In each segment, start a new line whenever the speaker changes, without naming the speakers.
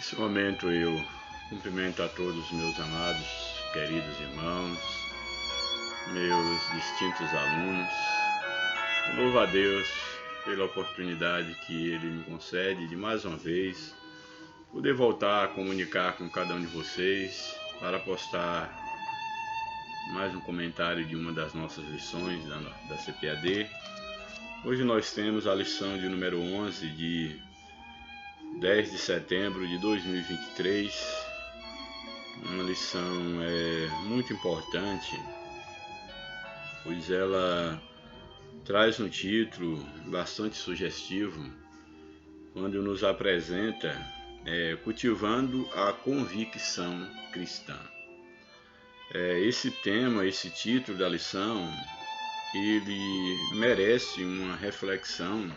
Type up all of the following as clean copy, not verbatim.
Nesse momento eu cumprimento a todos os meus amados, queridos irmãos, meus distintos alunos. Eu louvo a Deus pela oportunidade que Ele me concede de mais uma vez poder voltar a comunicar com cada um de vocês para postar mais um comentário de uma das nossas lições da CPAD. Hoje nós temos a lição de número 11 de 10 de setembro de 2023, uma lição muito importante, pois ela traz um título bastante sugestivo, quando nos apresenta cultivando a convicção cristã. Esse tema, esse título da lição, ele merece uma reflexão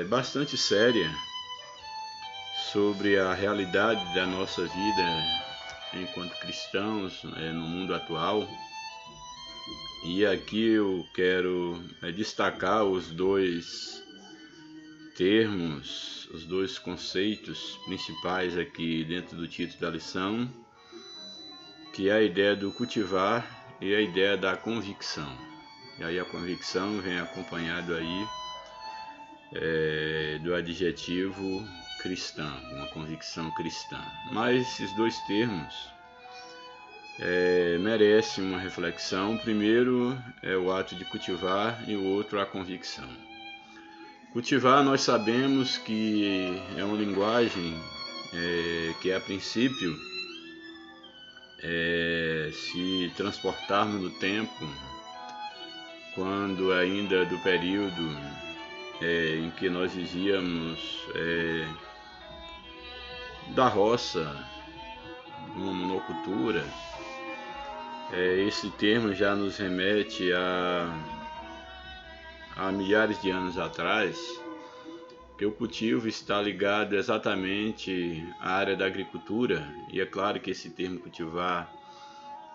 bastante séria sobre a realidade da nossa vida enquanto cristãos no mundo atual. E aqui eu quero destacar os dois termos, os dois conceitos principais aqui dentro do título da lição, que é a ideia do cultivar e a ideia da convicção. E aí a convicção vem acompanhado aí do adjetivo cristã, uma convicção cristã. Mas esses dois termos merecem uma reflexão. O primeiro é o ato de cultivar e o outro a convicção. Cultivar, nós sabemos que é uma linguagem que a princípio, se transportarmos no tempo, quando ainda do período em que nós vivíamos da roça, uma monocultura, esse termo já nos remete a milhares de anos atrás, que o cultivo está ligado exatamente à área da agricultura. E é claro que esse termo cultivar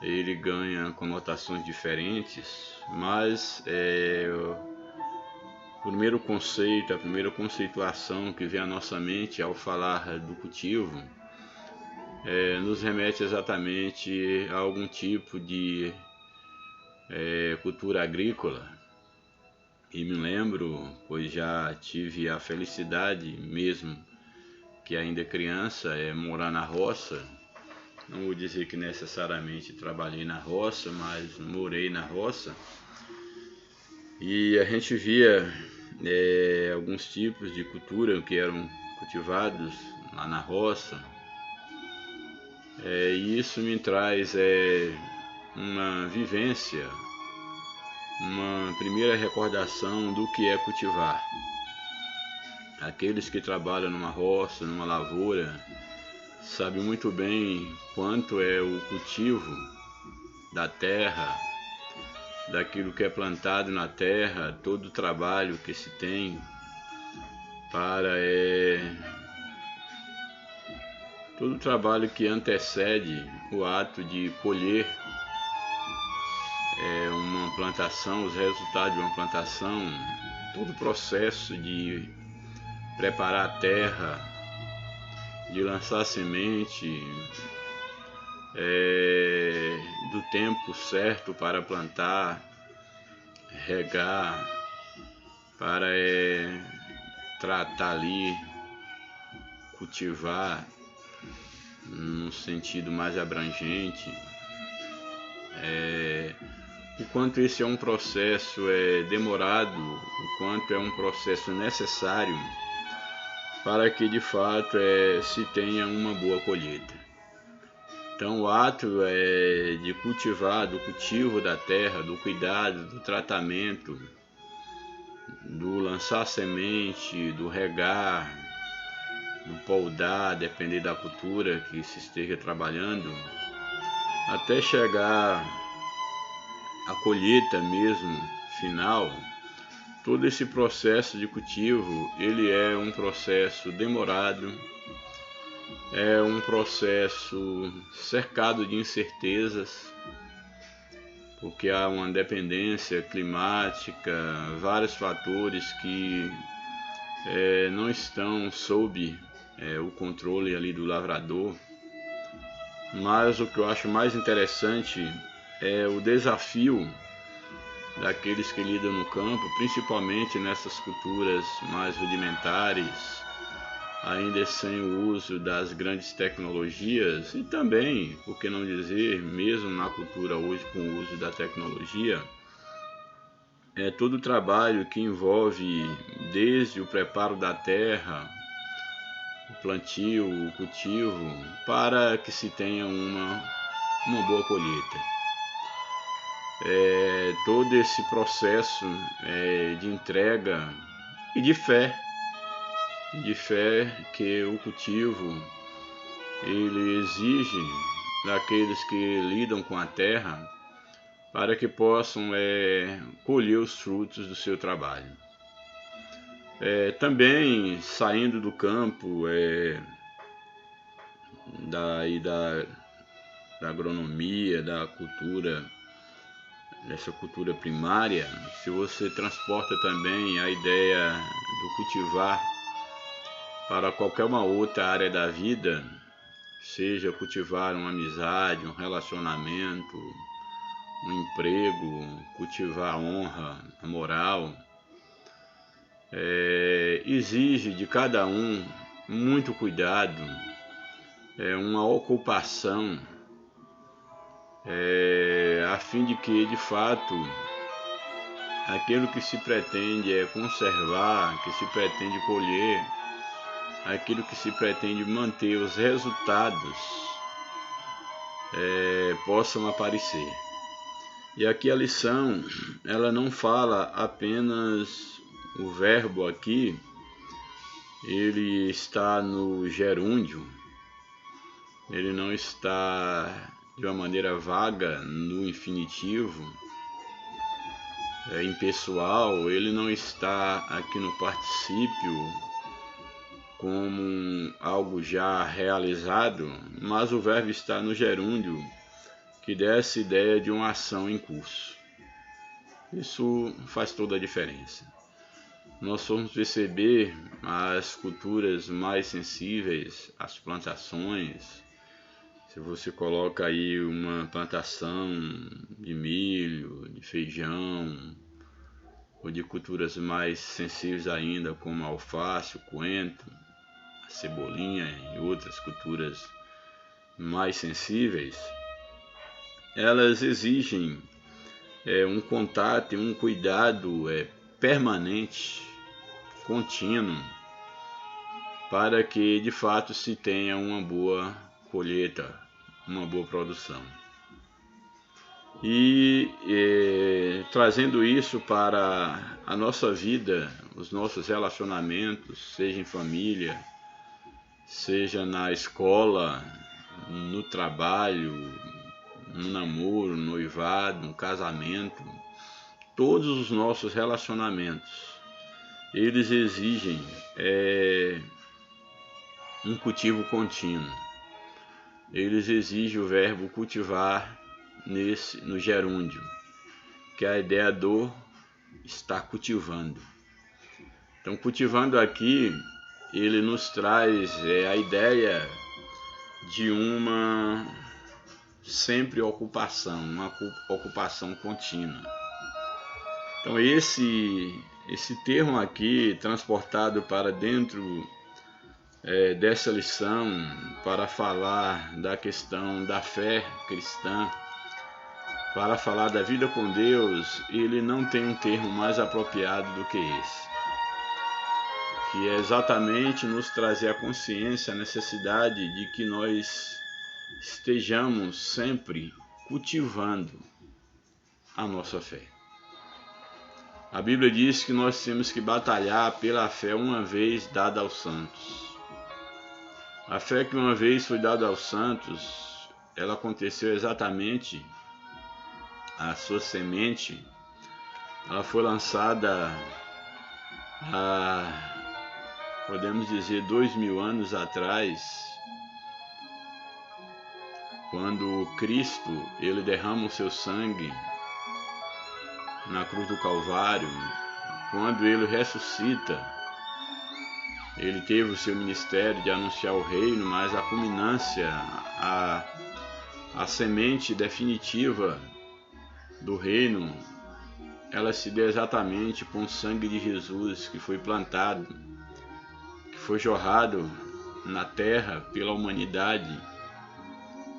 ele ganha conotações diferentes, mas o primeiro conceito, a primeira conceituação que vem à nossa mente ao falar do cultivo nos remete exatamente a algum tipo de cultura agrícola. E me lembro, pois já tive a felicidade, mesmo que ainda criança, morar na roça. Não vou dizer que necessariamente trabalhei na roça, mas morei na roça. E a gente via alguns tipos de cultura que eram cultivados lá na roça. E isso me traz uma vivência, uma primeira recordação do que é cultivar. Aqueles que trabalham numa roça, numa lavoura, sabem muito bem quanto é o cultivo da terra, daquilo que é plantado na terra, todo o trabalho que se tem para todo o trabalho que antecede o ato de colher uma plantação, os resultados de uma plantação, todo o processo de preparar a terra, de lançar a semente, do tempo certo para plantar, regar, para tratar ali, cultivar num sentido mais abrangente. O quanto esse é um processo demorado, o quanto é um processo necessário para que de fato se tenha uma boa colheita. Então o ato de cultivar, do cultivo da terra, do cuidado, do tratamento, do lançar semente, do regar, do poudar, depender da cultura que se esteja trabalhando, até chegar à colheita mesmo, final. Todo esse processo de cultivo, ele é um processo demorado, é um processo cercado de incertezas, porque há uma dependência climática, vários fatores que não estão sob o controle ali do lavrador, mas o que eu acho mais interessante é o desafio daqueles que lidam no campo, principalmente nessas culturas mais rudimentares, ainda sem o uso das grandes tecnologias, e também, por que não dizer, mesmo na cultura hoje com o uso da tecnologia, é todo o trabalho que envolve desde o preparo da terra, o plantio, o cultivo, para que se tenha uma boa colheita. Todo esse processo de entrega e de fé que o cultivo ele exige daqueles que lidam com a terra para que possam colher os frutos do seu trabalho. Também saindo do campo da agronomia, da cultura, dessa cultura primária, se você transporta também a ideia do cultivar para qualquer uma outra área da vida, seja cultivar uma amizade, um relacionamento, um emprego, cultivar a honra, a moral, exige de cada um muito cuidado, uma ocupação, a fim de que, de fato, aquilo que se pretende conservar, que se pretende colher, aquilo que se pretende manter, os resultados possam aparecer. E aqui a lição, ela não fala apenas o verbo aqui, ele está no gerúndio, ele não está de uma maneira vaga no infinitivo, impessoal, ele não está aqui no particípio como algo já realizado, mas o verbo está no gerúndio, que dá essa ideia de uma ação em curso. Isso faz toda a diferença. Nós vamos perceber as culturas mais sensíveis, as plantações. Se você coloca aí uma plantação de milho, de feijão, ou de culturas mais sensíveis ainda, como a alface, o coentro, a cebolinha e outras culturas mais sensíveis, elas exigem um contato e um cuidado permanente, contínuo, para que de fato se tenha uma boa colheita, uma boa produção. E trazendo isso para a nossa vida, os nossos relacionamentos, seja em família, seja na escola, no trabalho, no namoro, no noivado, no casamento, todos os nossos relacionamentos, eles exigem um cultivo contínuo. Eles exigem o verbo cultivar no gerúndio, que é a ideia do estar cultivando. Então, cultivando aqui, ele nos traz a ideia de uma sempre ocupação, uma ocupação contínua. Então, esse termo aqui, transportado para dentro dessa lição, para falar da questão da fé cristã, para falar da vida com Deus, ele não tem um termo mais apropriado do que esse, que é exatamente nos trazer a consciência, a necessidade de que nós estejamos sempre cultivando a nossa fé. A Bíblia diz que nós temos que batalhar pela fé uma vez dada aos santos. A fé que uma vez foi dada aos santos, ela aconteceu exatamente, a sua semente, ela foi lançada há, podemos dizer, 2000 anos atrás, quando Cristo ele derrama o seu sangue na cruz do Calvário, quando ele ressuscita ele teve o seu ministério de anunciar o reino, mas a culminância, a semente definitiva do reino, ela se deu exatamente com o sangue de Jesus que foi plantado, que foi jorrado na terra pela humanidade,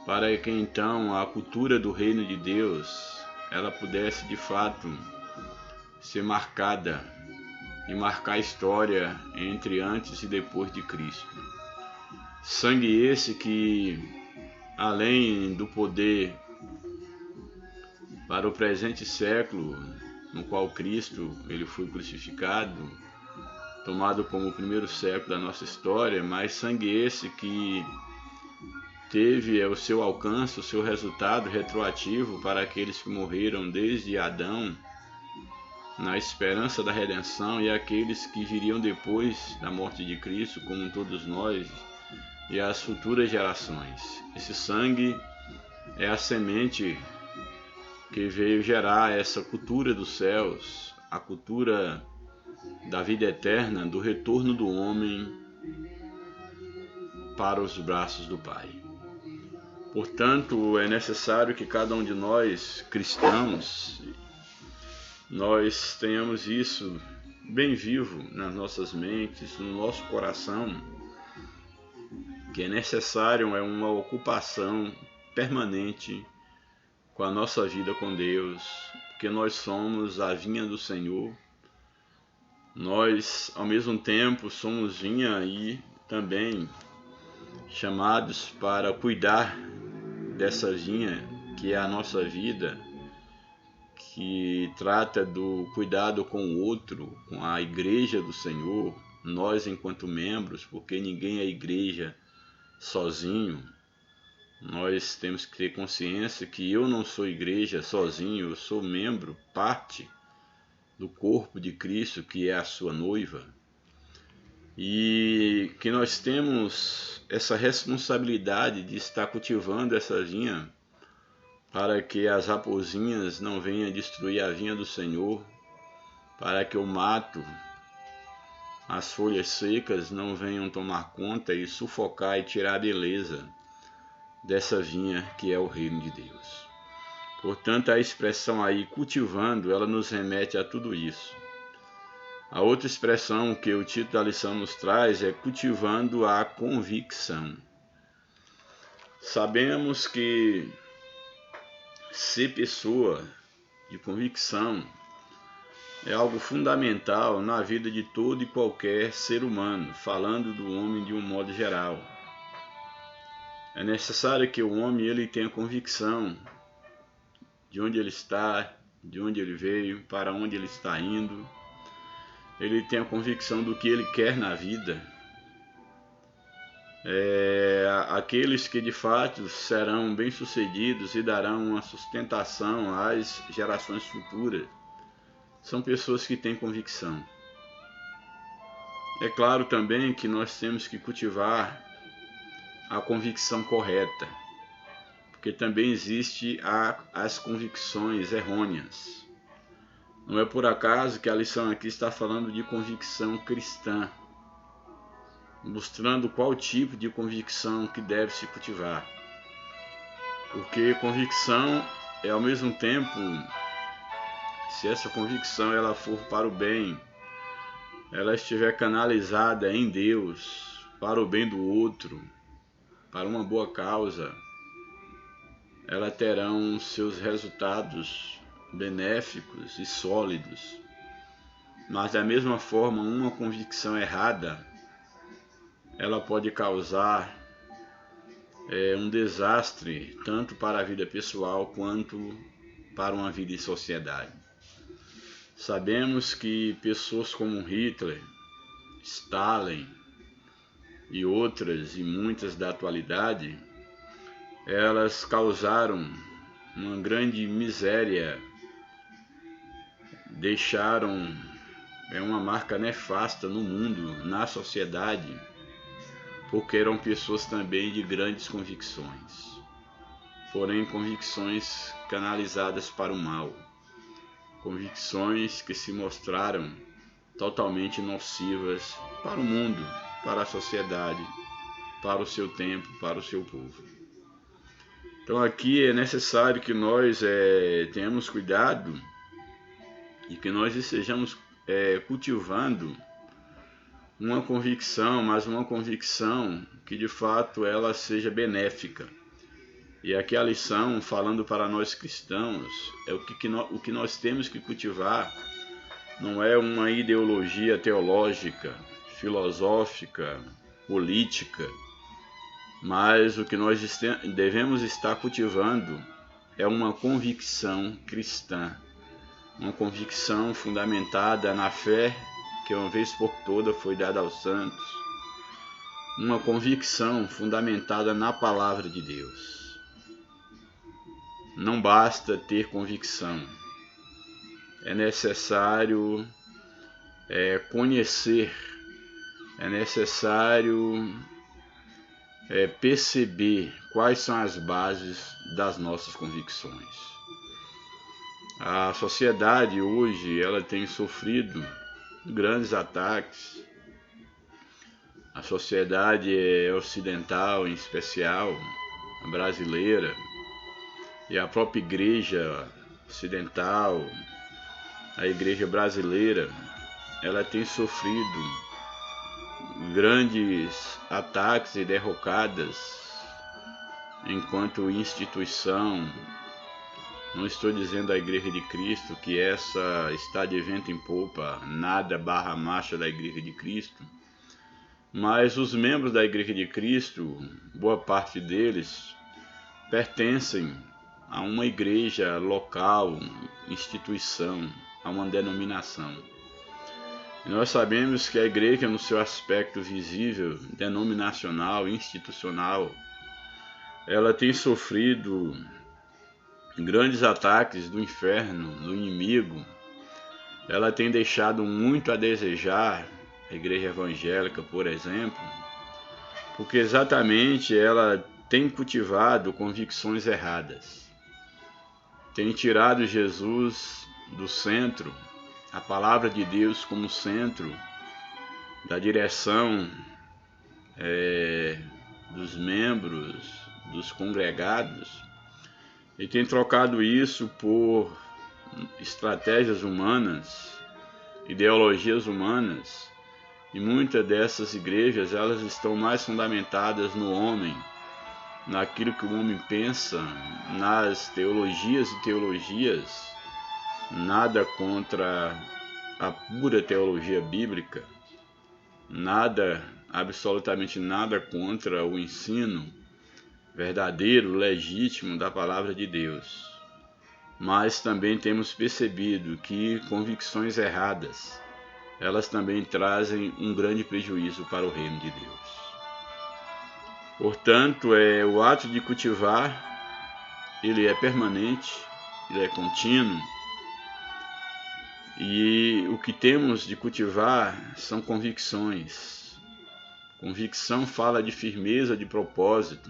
para que então a cultura do reino de Deus ela pudesse de fato ser marcada e marcar a história entre antes e depois de Cristo. Sangue esse que, além do poder para o presente século, no qual Cristo ele foi crucificado, tomado como o primeiro século da nossa história, mas sangue esse que teve o seu alcance, o seu resultado retroativo para aqueles que morreram desde Adão, na esperança da redenção, e aqueles que viriam depois da morte de Cristo, como todos nós, e as futuras gerações. Esse sangue é a semente que veio gerar essa cultura dos céus, a cultura da vida eterna, do retorno do homem para os braços do Pai. Portanto, é necessário que cada um de nós, cristãos, nós tenhamos isso bem vivo nas nossas mentes, no nosso coração, que é necessário uma ocupação permanente com a nossa vida com Deus, porque nós somos a vinha do Senhor. Nós, ao mesmo tempo, somos vinha e também chamados para cuidar dessa vinha, que é a nossa vida, que trata do cuidado com o outro, com a igreja do Senhor, nós enquanto membros, porque ninguém é igreja sozinho. Nós temos que ter consciência que eu não sou igreja sozinho, eu sou membro, parte do corpo de Cristo, que é a sua noiva, e que nós temos essa responsabilidade de estar cultivando essa vinha para que as raposinhas não venham destruir a vinha do Senhor, para que o mato, as folhas secas não venham tomar conta e sufocar e tirar a beleza dessa vinha que é o reino de Deus. Portanto, a expressão aí, cultivando, ela nos remete a tudo isso. A outra expressão que o título da lição nos traz é cultivando a convicção. Sabemos que ser pessoa de convicção é algo fundamental na vida de todo e qualquer ser humano, falando do homem de um modo geral. É necessário que o homem ele tenha convicção de onde ele está, de onde ele veio, para onde ele está indo. Ele tenha convicção do que ele quer na vida. Aqueles que de fato serão bem-sucedidos e darão uma sustentação às gerações futuras são pessoas que têm convicção. É claro também que nós temos que cultivar a convicção correta, porque também existe as convicções errôneas. Não é por acaso que a lição aqui está falando de convicção cristã, mostrando qual tipo de convicção que deve se cultivar. Porque convicção é ao mesmo tempo, se essa convicção ela for para o bem, ela estiver canalizada em Deus, para o bem do outro, para uma boa causa, ela terão seus resultados benéficos e sólidos. Mas da mesma forma, uma convicção errada, ela pode causar um desastre, tanto para a vida pessoal quanto para uma vida em sociedade. Sabemos que pessoas como Hitler, Stalin e outras, e muitas da atualidade, elas causaram uma grande miséria, deixaram uma marca nefasta no mundo, na sociedade, porque eram pessoas também de grandes convicções, porém convicções canalizadas para o mal, convicções que se mostraram totalmente nocivas para o mundo, para a sociedade, para o seu tempo, para o seu povo. Então aqui é necessário que nós tenhamos cuidado e que nós estejamos cultivando uma convicção, mas uma convicção que de fato ela seja benéfica. E aqui a lição, falando para nós cristãos, é o que nós temos que cultivar não é uma ideologia teológica, filosófica, política, mas o que nós devemos estar cultivando é uma convicção cristã, uma convicção fundamentada na fé que uma vez por toda foi dada aos santos, uma convicção fundamentada na palavra de Deus. Não basta ter convicção, é necessário conhecer, é necessário perceber quais são as bases das nossas convicções. A sociedade hoje ela tem sofrido grandes ataques. A sociedade ocidental, em especial a brasileira, e a própria igreja ocidental, a igreja brasileira, ela tem sofrido grandes ataques e derrocadas enquanto instituição. Não estou dizendo a Igreja de Cristo que essa está de vento em popa, nada barra marcha da Igreja de Cristo, mas os membros da Igreja de Cristo, boa parte deles, pertencem a uma igreja local, instituição, a uma denominação. E nós sabemos que a igreja, no seu aspecto visível, denominacional, institucional, ela tem sofrido grandes ataques do inferno, do inimigo. Ela tem deixado muito a desejar, a igreja evangélica, por exemplo, porque exatamente ela tem cultivado convicções erradas. Tem tirado Jesus do centro, a palavra de Deus como centro da direção dos membros, dos congregados, e tem trocado isso por estratégias humanas, ideologias humanas, e muitas dessas igrejas elas estão mais fundamentadas no homem, naquilo que o homem pensa, nas teologias e teologias, nada contra a pura teologia bíblica, nada, absolutamente nada contra o ensino verdadeiro, legítimo da palavra de Deus. Mas também temos percebido que convicções erradas, elas também trazem um grande prejuízo para o reino de Deus. Portanto, o ato de cultivar, ele é permanente, ele é contínuo, e o que temos de cultivar são convicções. Convicção fala de firmeza de propósito.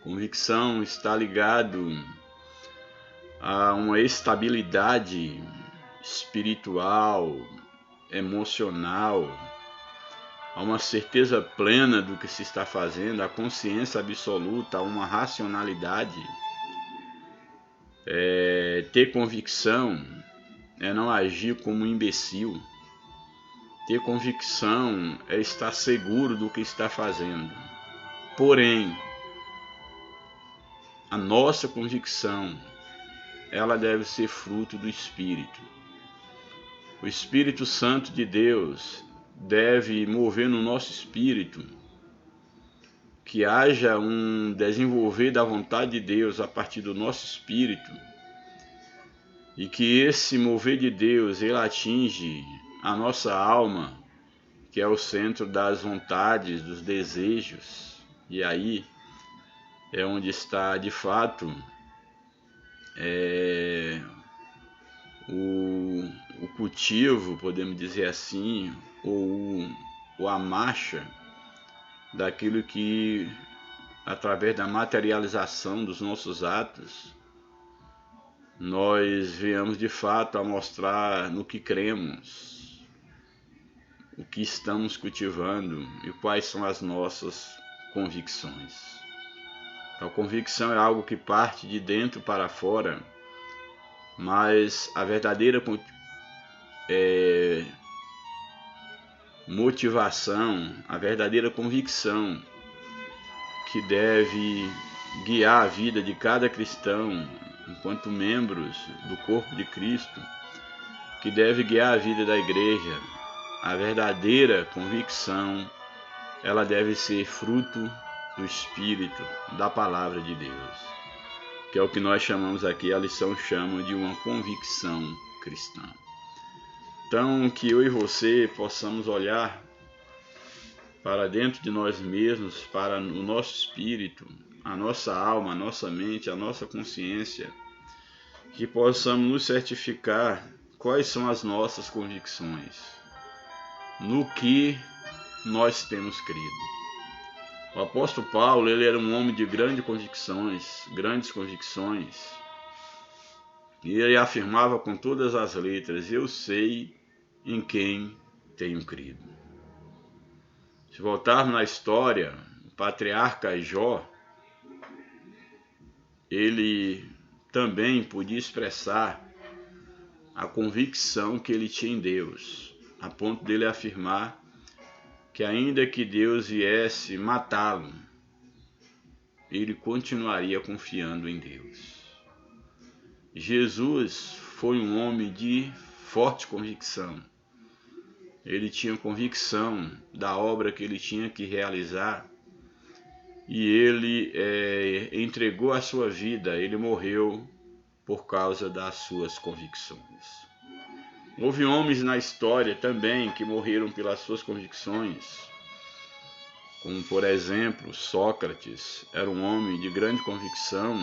Convicção está ligado a uma estabilidade espiritual, emocional, a uma certeza plena do que se está fazendo, a consciência absoluta, a uma racionalidade. Ter convicção é não agir como um imbecil. Ter convicção é estar seguro do que está fazendo. Porém, a nossa convicção, ela deve ser fruto do Espírito. O Espírito Santo de Deus deve mover no nosso espírito, que haja um desenvolver da vontade de Deus a partir do nosso espírito, e que esse mover de Deus ele atinge a nossa alma, que é o centro das vontades, dos desejos, e aí é onde está de fato o cultivo, podemos dizer assim, ou a marcha daquilo que, através da materialização dos nossos atos, nós viemos de fato a mostrar no que cremos, que estamos cultivando e quais são as nossas convicções. A convicção é algo que parte de dentro para fora, mas a verdadeira motivação, a verdadeira convicção que deve guiar a vida de cada cristão enquanto membros do corpo de Cristo, que deve guiar a vida da igreja, a verdadeira convicção, ela deve ser fruto do Espírito, da Palavra de Deus, que é o que nós chamamos aqui, a lição chama de uma convicção cristã. Então, que eu e você possamos olhar para dentro de nós mesmos, para o nosso espírito, a nossa alma, a nossa mente, a nossa consciência, que possamos nos certificar quais são as nossas convicções, no que nós temos crido. O apóstolo Paulo, ele era um homem de grandes convicções, e ele afirmava com todas as letras: eu sei em quem tenho crido. Se voltarmos na história, o patriarca Jó, ele também podia expressar a convicção que ele tinha em Deus, a ponto dele afirmar que ainda que Deus viesse matá-lo, ele continuaria confiando em Deus. Jesus foi um homem de forte convicção. Ele tinha convicção da obra que ele tinha que realizar e ele entregou a sua vida, ele morreu por causa das suas convicções. Houve homens na história também que morreram pelas suas convicções, como por exemplo Sócrates. Era um homem de grande convicção.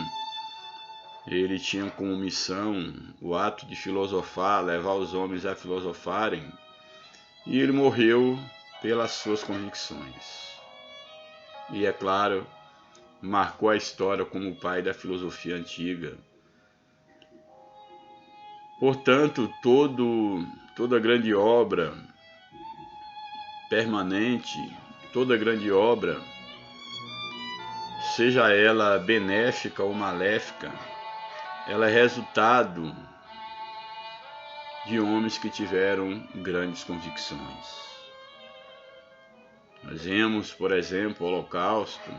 Ele tinha como missão o ato de filosofar, levar os homens a filosofarem, e ele morreu pelas suas convicções. E é claro, marcou a história como o pai da filosofia antiga. Portanto, toda grande obra permanente, toda grande obra, seja ela benéfica ou maléfica, ela é resultado de homens que tiveram grandes convicções. Nós vemos, por exemplo, o Holocausto,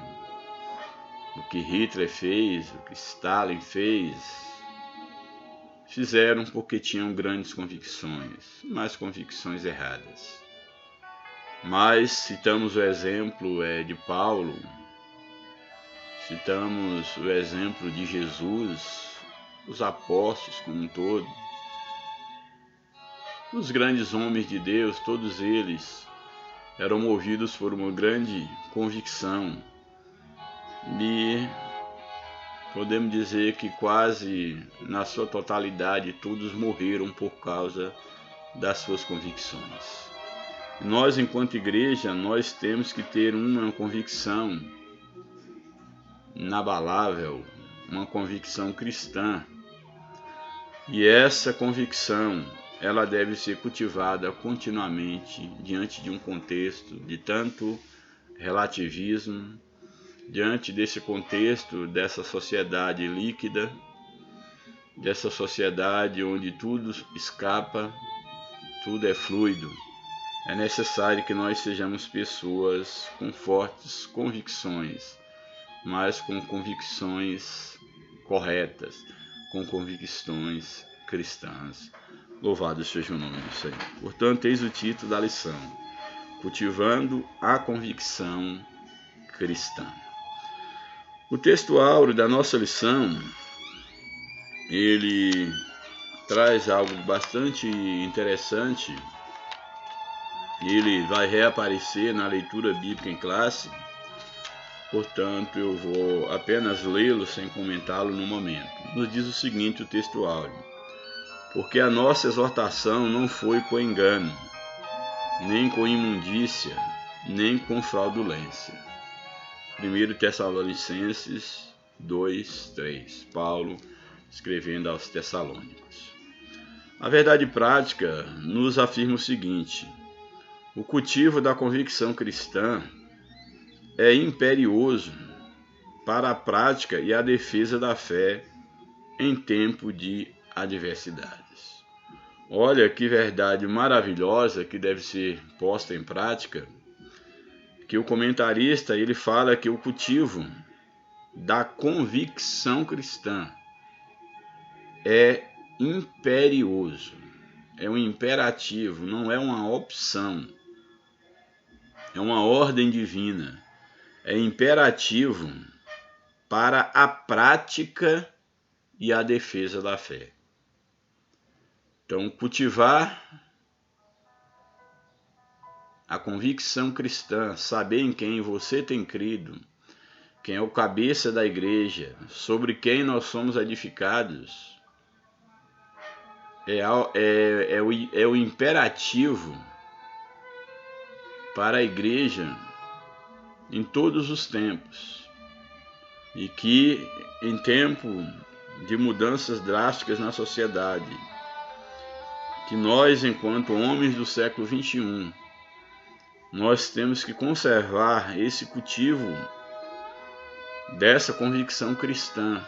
o que Hitler fez, o que Stalin fez, fizeram porque tinham grandes convicções, mas convicções erradas. Mas citamos o exemplo de Paulo, citamos o exemplo de Jesus, os apóstolos como um todo, os grandes homens de Deus, todos eles eram movidos por uma grande convicção e podemos dizer que quase na sua totalidade todos morreram por causa das suas convicções. Nós, enquanto igreja, nós temos que ter uma convicção inabalável, uma convicção cristã. E essa convicção, ela deve ser cultivada continuamente diante de um contexto de tanto relativismo, diante desse contexto dessa sociedade líquida, dessa sociedade onde tudo escapa, tudo é fluido. É necessário que nós sejamos pessoas com fortes convicções, mas com convicções corretas, com convicções cristãs. Louvado seja o nome do Senhor. Portanto, eis o título da lição: Cultivando a Convicção Cristã. O texto áureo da nossa lição, ele traz algo bastante interessante. Ele vai reaparecer na leitura bíblica em classe, portanto eu vou apenas lê-lo sem comentá-lo no momento. Nos diz o seguinte o texto áureo: porque a nossa exortação não foi com engano, nem com imundícia, nem com fraudulência. 1 Tessalonicenses 2:3, Paulo escrevendo aos Tessalônicos. A verdade prática nos afirma o seguinte: O cultivo da convicção cristã é imperioso para a prática e a defesa da fé em tempo de adversidades. Olha que verdade maravilhosa que deve ser posta em prática, que o comentarista ele fala que o cultivo da convicção cristã é imperioso, é um imperativo, não é uma opção, é uma ordem divina, é imperativo para a prática e a defesa da fé. Então, cultivar a convicção cristã, saber em quem você tem crido, quem é o cabeça da igreja, sobre quem nós somos edificados, é o imperativo para a igreja em todos os tempos. E que em tempo de mudanças drásticas na sociedade, que nós, enquanto homens do século XXI, nós temos que conservar esse cultivo dessa convicção cristã,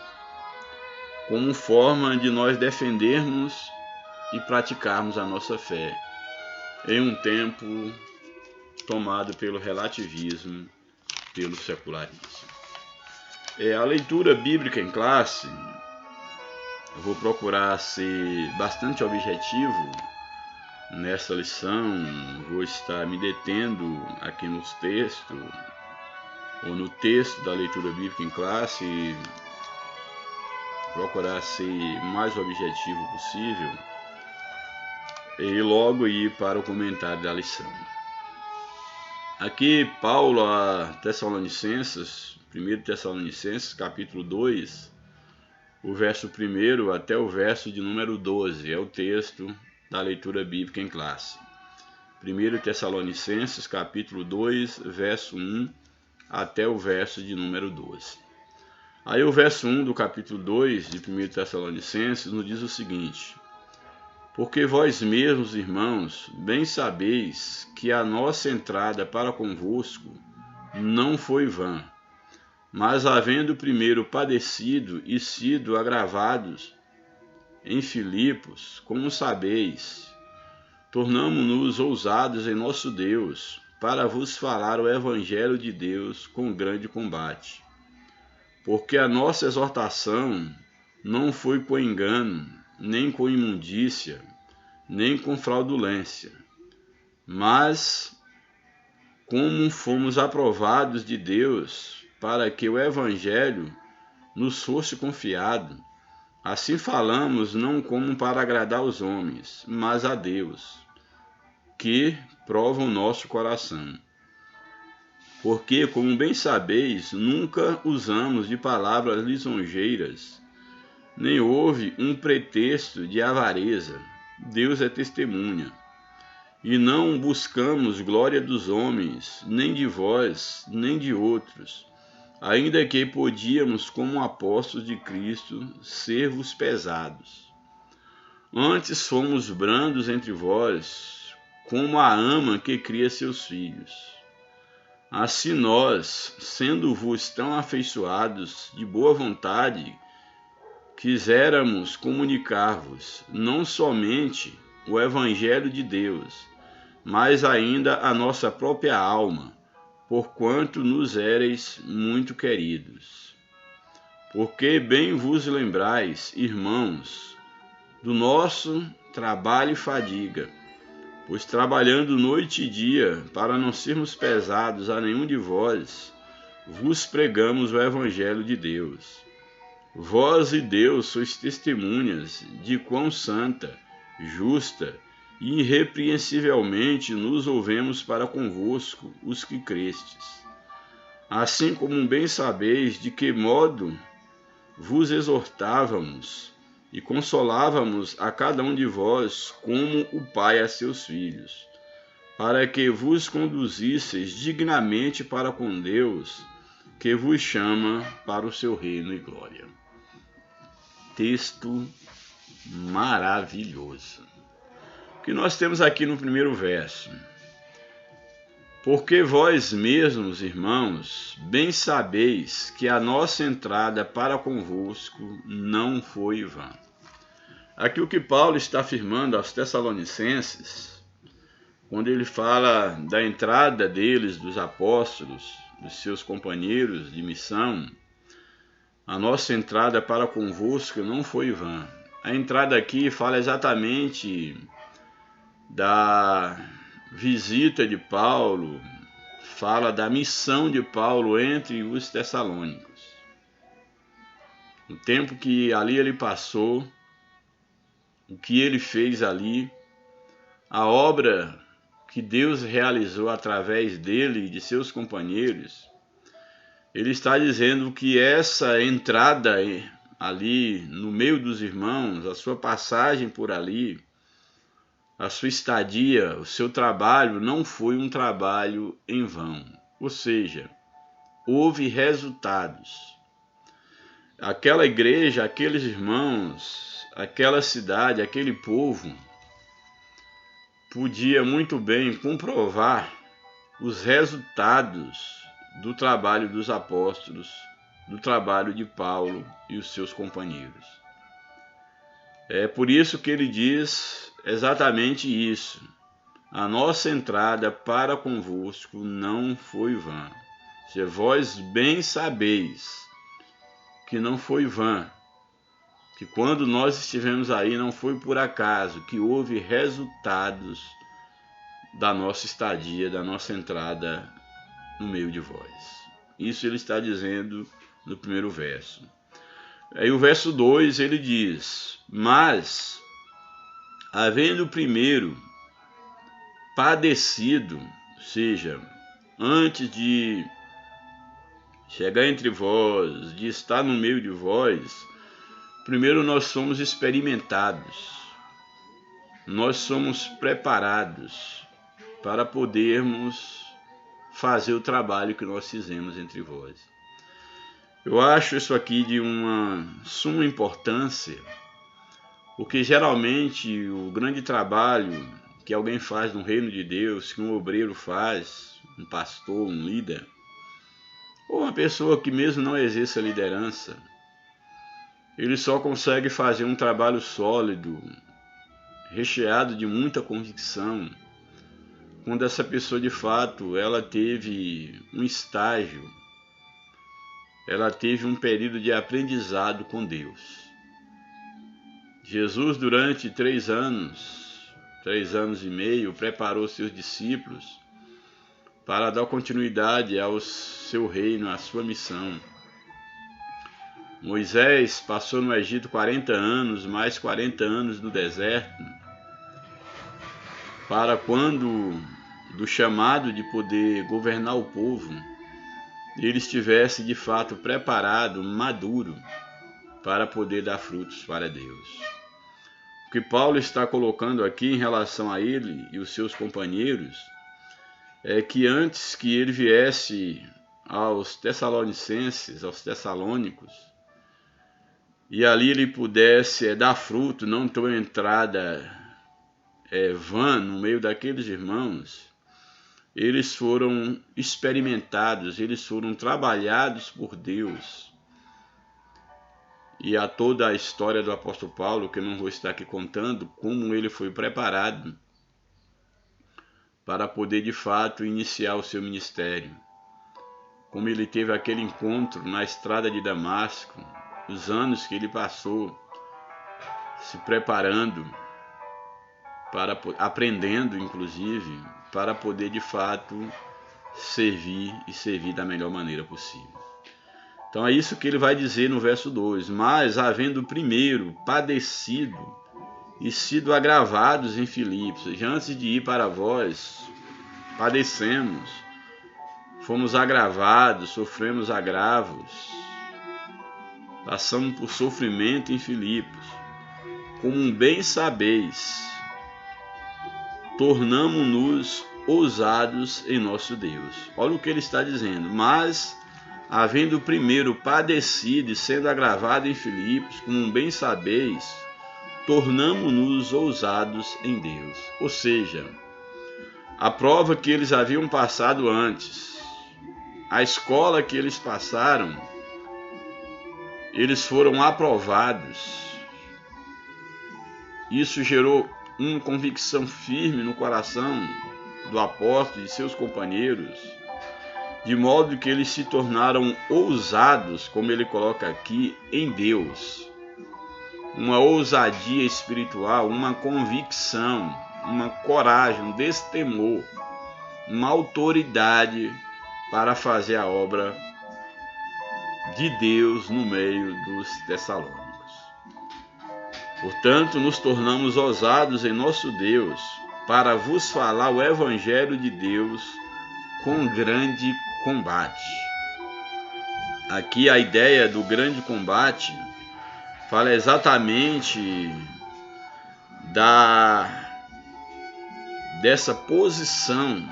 como forma de nós defendermos e praticarmos a nossa fé em um tempo tomado pelo relativismo, pelo secularismo. A leitura bíblica em classe, eu vou procurar ser bastante objetivo nessa lição, vou estar me detendo aqui nos textos, ou no texto da leitura bíblica em classe, procurar ser mais objetivo possível e logo ir para o comentário da lição. Aqui Paulo a Tessalonicenses, 1 Tessalonicenses, capítulo 2, o verso 1 até o verso de número 12, é o texto da leitura bíblica em classe. 1 Tessalonicenses, capítulo 2, verso 1 até o verso de número 12. Aí o verso 1 do capítulo 2 de 1 Tessalonicenses nos diz o seguinte: porque vós mesmos, irmãos, bem sabeis que a nossa entrada para convosco não foi vã, mas havendo primeiro padecido e sido agravados em Filipos, como sabeis, tornamo-nos ousados em nosso Deus, para vos falar o Evangelho de Deus com grande combate. Porque a nossa exortação não foi com engano, nem com imundícia, nem com fraudulência, mas como fomos aprovados de Deus, para que o Evangelho nos fosse confiado, assim falamos não como para agradar os homens, mas a Deus, que prova o nosso coração. Porque, como bem sabeis, nunca usamos de palavras lisonjeiras, nem houve um pretexto de avareza. Deus é testemunha. E não buscamos glória dos homens, nem de vós, nem de outros, ainda que podíamos, como apóstolos de Cristo, ser-vos pesados. Antes fomos brandos entre vós, como a ama que cria seus filhos. Assim nós, sendo-vos tão afeiçoados de boa vontade, quiséramos comunicar-vos não somente o Evangelho de Deus, mas ainda a nossa própria alma, porquanto nos éreis muito queridos. Porque bem vos lembrais, irmãos, do nosso trabalho e fadiga, pois trabalhando noite e dia, para não sermos pesados a nenhum de vós, vos pregamos o Evangelho de Deus. Vós e Deus sois testemunhas de quão santa, justa e irrepreensivelmente nos ouvemos para convosco, os que crestes. Assim como bem sabeis de que modo vos exortávamos e consolávamos a cada um de vós como o Pai a seus filhos, para que vos conduzisseis dignamente para com Deus, que vos chama para o seu reino e glória. Texto maravilhoso. O que nós temos aqui no primeiro verso? Porque vós mesmos, irmãos, bem sabeis que a nossa entrada para convosco não foi vã. Aqui o que Paulo está afirmando aos Tessalonicenses, quando ele fala da entrada deles, dos apóstolos, dos seus companheiros de missão, a nossa entrada para convosco não foi vã. A entrada aqui fala exatamente da visita de Paulo, fala da missão de Paulo entre os tessalônicos. O tempo que ali ele passou, o que ele fez ali, a obra que Deus realizou através dele e de seus companheiros, ele está dizendo que essa entrada ali no meio dos irmãos, a sua passagem por ali, a sua estadia, o seu trabalho não foi um trabalho em vão. Ou seja, houve resultados. Aquela igreja, aqueles irmãos, aquela cidade, aquele povo, podia muito bem comprovar os resultados do trabalho dos apóstolos, do trabalho de Paulo e os seus companheiros. É por isso que ele diz exatamente isso. A nossa entrada para convosco não foi vã. Se vós bem sabeis que não foi vã, que quando nós estivemos aí não foi por acaso, que houve resultados da nossa estadia, da nossa entrada no meio de vós. Isso ele está dizendo no primeiro verso. Aí o verso 2 ele diz: mas, havendo primeiro padecido, ou seja, antes de chegar entre vós, de estar no meio de vós, primeiro nós somos experimentados, nós somos preparados para podermos fazer o trabalho que nós fizemos entre vós. Eu acho isso aqui de uma suma importância, porque geralmente o grande trabalho que alguém faz no reino de Deus, que um obreiro faz, um pastor, um líder, ou uma pessoa que mesmo não exerça liderança, ele só consegue fazer um trabalho sólido, recheado de muita convicção, quando essa pessoa de fato ela teve um estágio, ela teve um período de aprendizado com Deus. Jesus durante 3 anos e meio, preparou seus discípulos para dar continuidade ao seu reino, à sua missão. Moisés passou no Egito 40 anos, mais 40 anos no deserto, para quando do chamado de poder governar o povo, ele estivesse de fato preparado, maduro, para poder dar frutos para Deus. O que Paulo está colocando aqui em relação a ele e os seus companheiros é que antes que ele viesse aos Tessalonicenses, aos Tessalônicos, e ali ele pudesse dar fruto, não ter uma entrada vã no meio daqueles irmãos, eles foram experimentados, eles foram trabalhados por Deus. E a toda a história do apóstolo Paulo, que eu não vou estar aqui contando, como ele foi preparado para poder de fato iniciar o seu ministério. Como ele teve aquele encontro na estrada de Damasco, os anos que ele passou se preparando, aprendendo inclusive, para poder de fato servir e servir da melhor maneira possível. Então é isso que ele vai dizer no verso 2: mas havendo primeiro padecido e sido agravados em Filipos, já antes de ir para vós, padecemos, fomos agravados, sofremos agravos, passamos por sofrimento em Filipos, como bem sabeis, tornamo-nos ousados em nosso Deus. Olha o que ele está dizendo: mas, havendo primeiro padecido e sendo agravado em Filipos, como bem sabeis, tornamo-nos ousados em Deus. Ou seja, a prova que eles haviam passado antes, a escola que eles passaram, eles foram aprovados. Isso gerou uma convicção firme no coração do apóstolo e de seus companheiros, de modo que eles se tornaram ousados, como ele coloca aqui, em Deus. Uma ousadia espiritual, uma convicção, uma coragem, um destemor, uma autoridade para fazer a obra de Deus no meio dos Tessalônicos. Portanto, nos tornamos ousados em nosso Deus para vos falar o Evangelho de Deus com grande combate. Aqui a ideia do grande combate fala exatamente dessa posição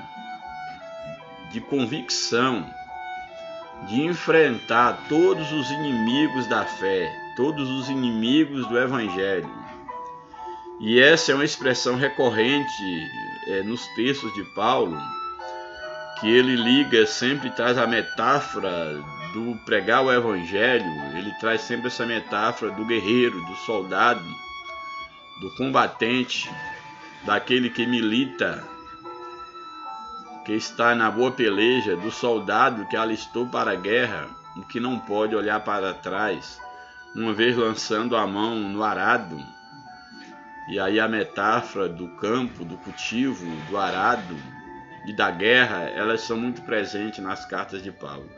de convicção, de enfrentar todos os inimigos da fé, todos os inimigos do Evangelho. E essa é uma expressão recorrente nos textos de Paulo, que ele liga, sempre traz a metáfora do pregar o Evangelho, ele traz sempre essa metáfora do guerreiro, do soldado, do combatente, daquele que milita, que está na boa peleja, do soldado que alistou para a guerra e que não pode olhar para trás, uma vez lançando a mão no arado. E aí a metáfora do campo, do cultivo, do arado e da guerra, elas são muito presentes nas cartas de Paulo.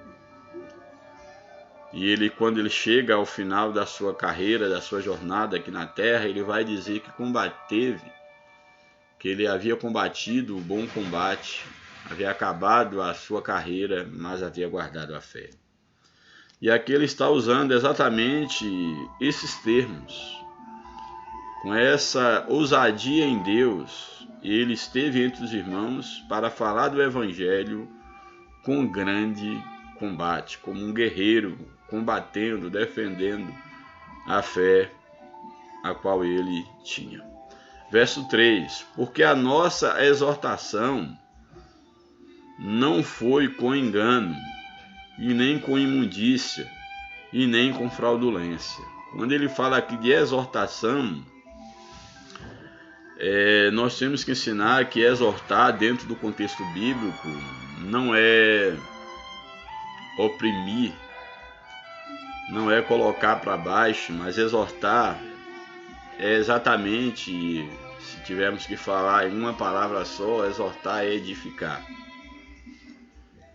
E ele, quando ele chega ao final da sua carreira, da sua jornada aqui na terra, ele vai dizer que ele havia combatido o bom combate, havia acabado a sua carreira, mas havia guardado a fé. E aqui ele está usando exatamente esses termos. Com essa ousadia em Deus, ele esteve entre os irmãos para falar do Evangelho com grande combate, como um guerreiro, combatendo, defendendo a fé a qual ele tinha. Verso 3: porque a nossa exortação não foi com engano, e nem com imundícia, e nem com fraudulência. Quando ele fala aqui de exortação, nós temos que ensinar que exortar dentro do contexto bíblico não é oprimir, não é colocar para baixo, mas exortar é exatamente, se tivermos que falar em uma palavra só, exortar é edificar.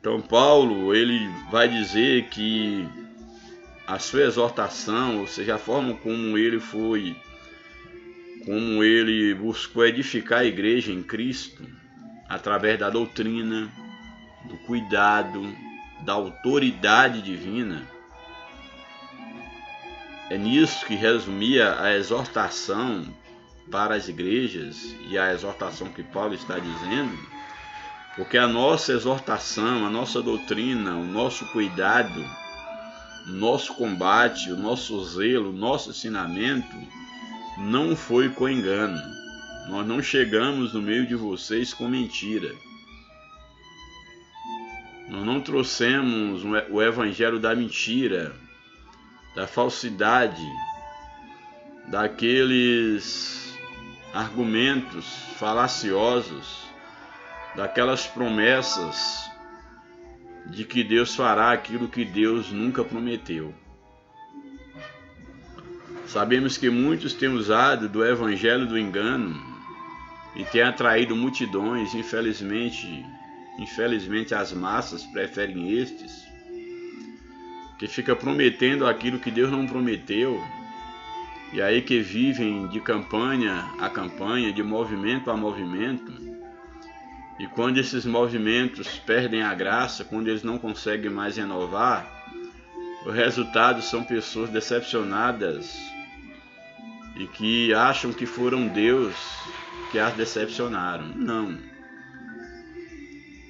Então Paulo, ele vai dizer que a sua exortação, ou seja, a forma como ele buscou edificar a igreja em Cristo, através da doutrina, do cuidado, da autoridade divina, é nisso que resumia a exortação para as igrejas e a exortação que Paulo está dizendo, porque a nossa exortação, a nossa doutrina, o nosso cuidado, o nosso combate, o nosso zelo, o nosso ensinamento não foi com engano. Nós não chegamos no meio de vocês com mentira. Nós não trouxemos o evangelho da mentira, da falsidade, daqueles argumentos falaciosos, daquelas promessas de que Deus fará aquilo que Deus nunca prometeu. Sabemos que muitos têm usado do evangelho do engano e têm atraído multidões. Infelizmente as massas preferem estes, que fica prometendo aquilo que Deus não prometeu, e aí que vivem de campanha a campanha, de movimento a movimento. E quando esses movimentos perdem a graça, quando eles não conseguem mais renovar, o resultado são pessoas decepcionadas e que acham que foram Deus que as decepcionaram. Não.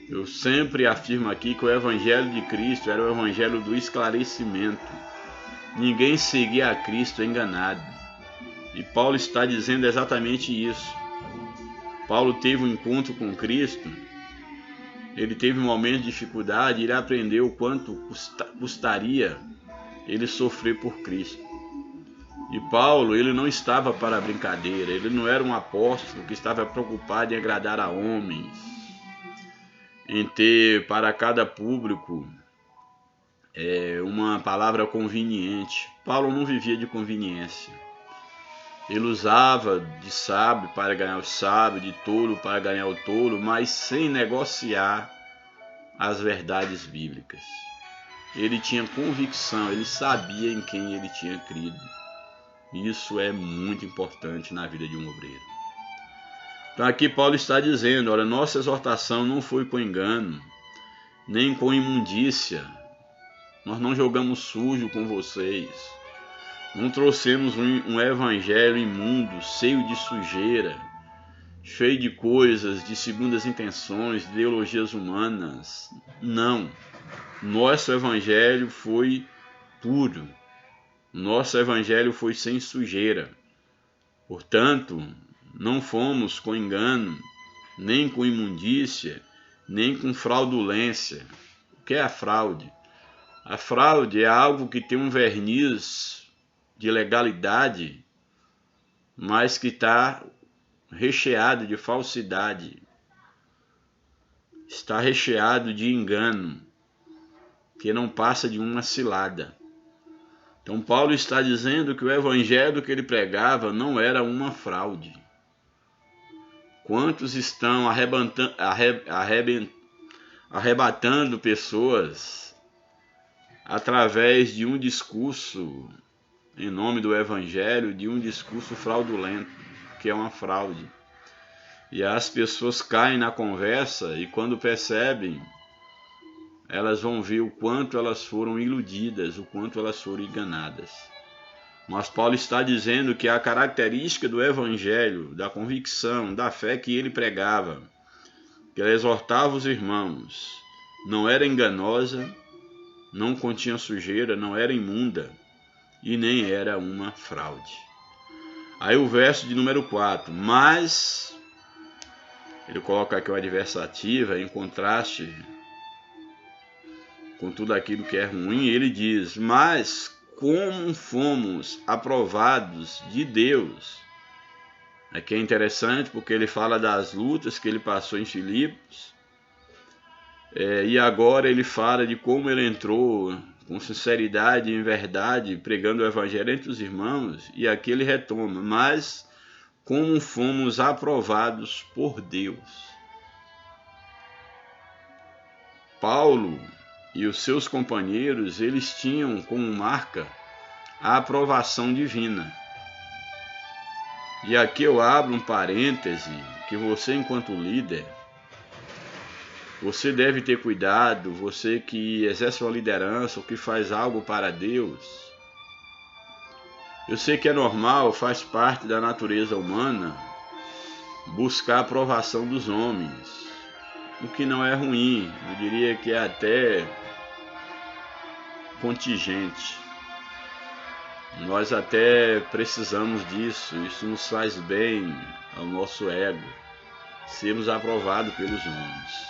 Eu sempre afirmo aqui que o Evangelho de Cristo era o Evangelho do esclarecimento. Ninguém seguia a Cristo enganado. E Paulo está dizendo exatamente isso. Paulo teve um encontro com Cristo, ele teve um momento de dificuldade, ele aprendeu o quanto custaria ele sofrer por Cristo. E Paulo, ele não estava para brincadeira, ele não era um apóstolo que estava preocupado em agradar a homens, em ter para cada público uma palavra conveniente. Paulo não vivia de conveniência. Ele usava de sábio para ganhar o sábio, de tolo para ganhar o tolo, mas sem negociar as verdades bíblicas. Ele tinha convicção, ele sabia em quem ele tinha crido. Isso é muito importante na vida de um obreiro. Então aqui Paulo está dizendo, olha, nossa exortação não foi com engano, nem com imundícia. Nós não jogamos sujo com vocês. Não trouxemos um evangelho imundo, cheio de sujeira, cheio de coisas, de segundas intenções, de ideologias humanas. Não. Nosso evangelho foi puro. Nosso evangelho foi sem sujeira. Portanto, não fomos com engano, nem com imundícia, nem com fraudulência. O que é a fraude? A fraude é algo que tem um verniz de legalidade, mas que está recheado de falsidade, está recheado de engano, que não passa de uma cilada. Então Paulo está dizendo que o evangelho que ele pregava não era uma fraude. Quantos estão arrebatando pessoas através de um discurso em nome do evangelho, de um discurso fraudulento, que é uma fraude. E as pessoas caem na conversa e quando percebem, elas vão ver o quanto elas foram iludidas, o quanto elas foram enganadas. Mas Paulo está dizendo que a característica do evangelho, da convicção, da fé que ele pregava, que ele exortava os irmãos, não era enganosa, não continha sujeira, não era imunda e nem era uma fraude. Aí o verso de número 4, mas, ele coloca aqui o adversativa em contraste com tudo aquilo que é ruim, ele diz, mas como fomos aprovados de Deus. Aqui é interessante porque ele fala das lutas que ele passou em Filipos, e agora ele fala de como ele entrou com sinceridade e em verdade, pregando o evangelho entre os irmãos, e aqui ele retoma, mas como fomos aprovados por Deus. Paulo e os seus companheiros, eles tinham como marca a aprovação divina. E aqui eu abro um parêntese, que você enquanto líder, você deve ter cuidado, você que exerce uma liderança ou que faz algo para Deus. Eu sei que é normal, faz parte da natureza humana, buscar a aprovação dos homens, o que não é ruim, eu diria que é até contingente. Nós até precisamos disso, isso nos faz bem ao nosso ego, sermos aprovados pelos homens.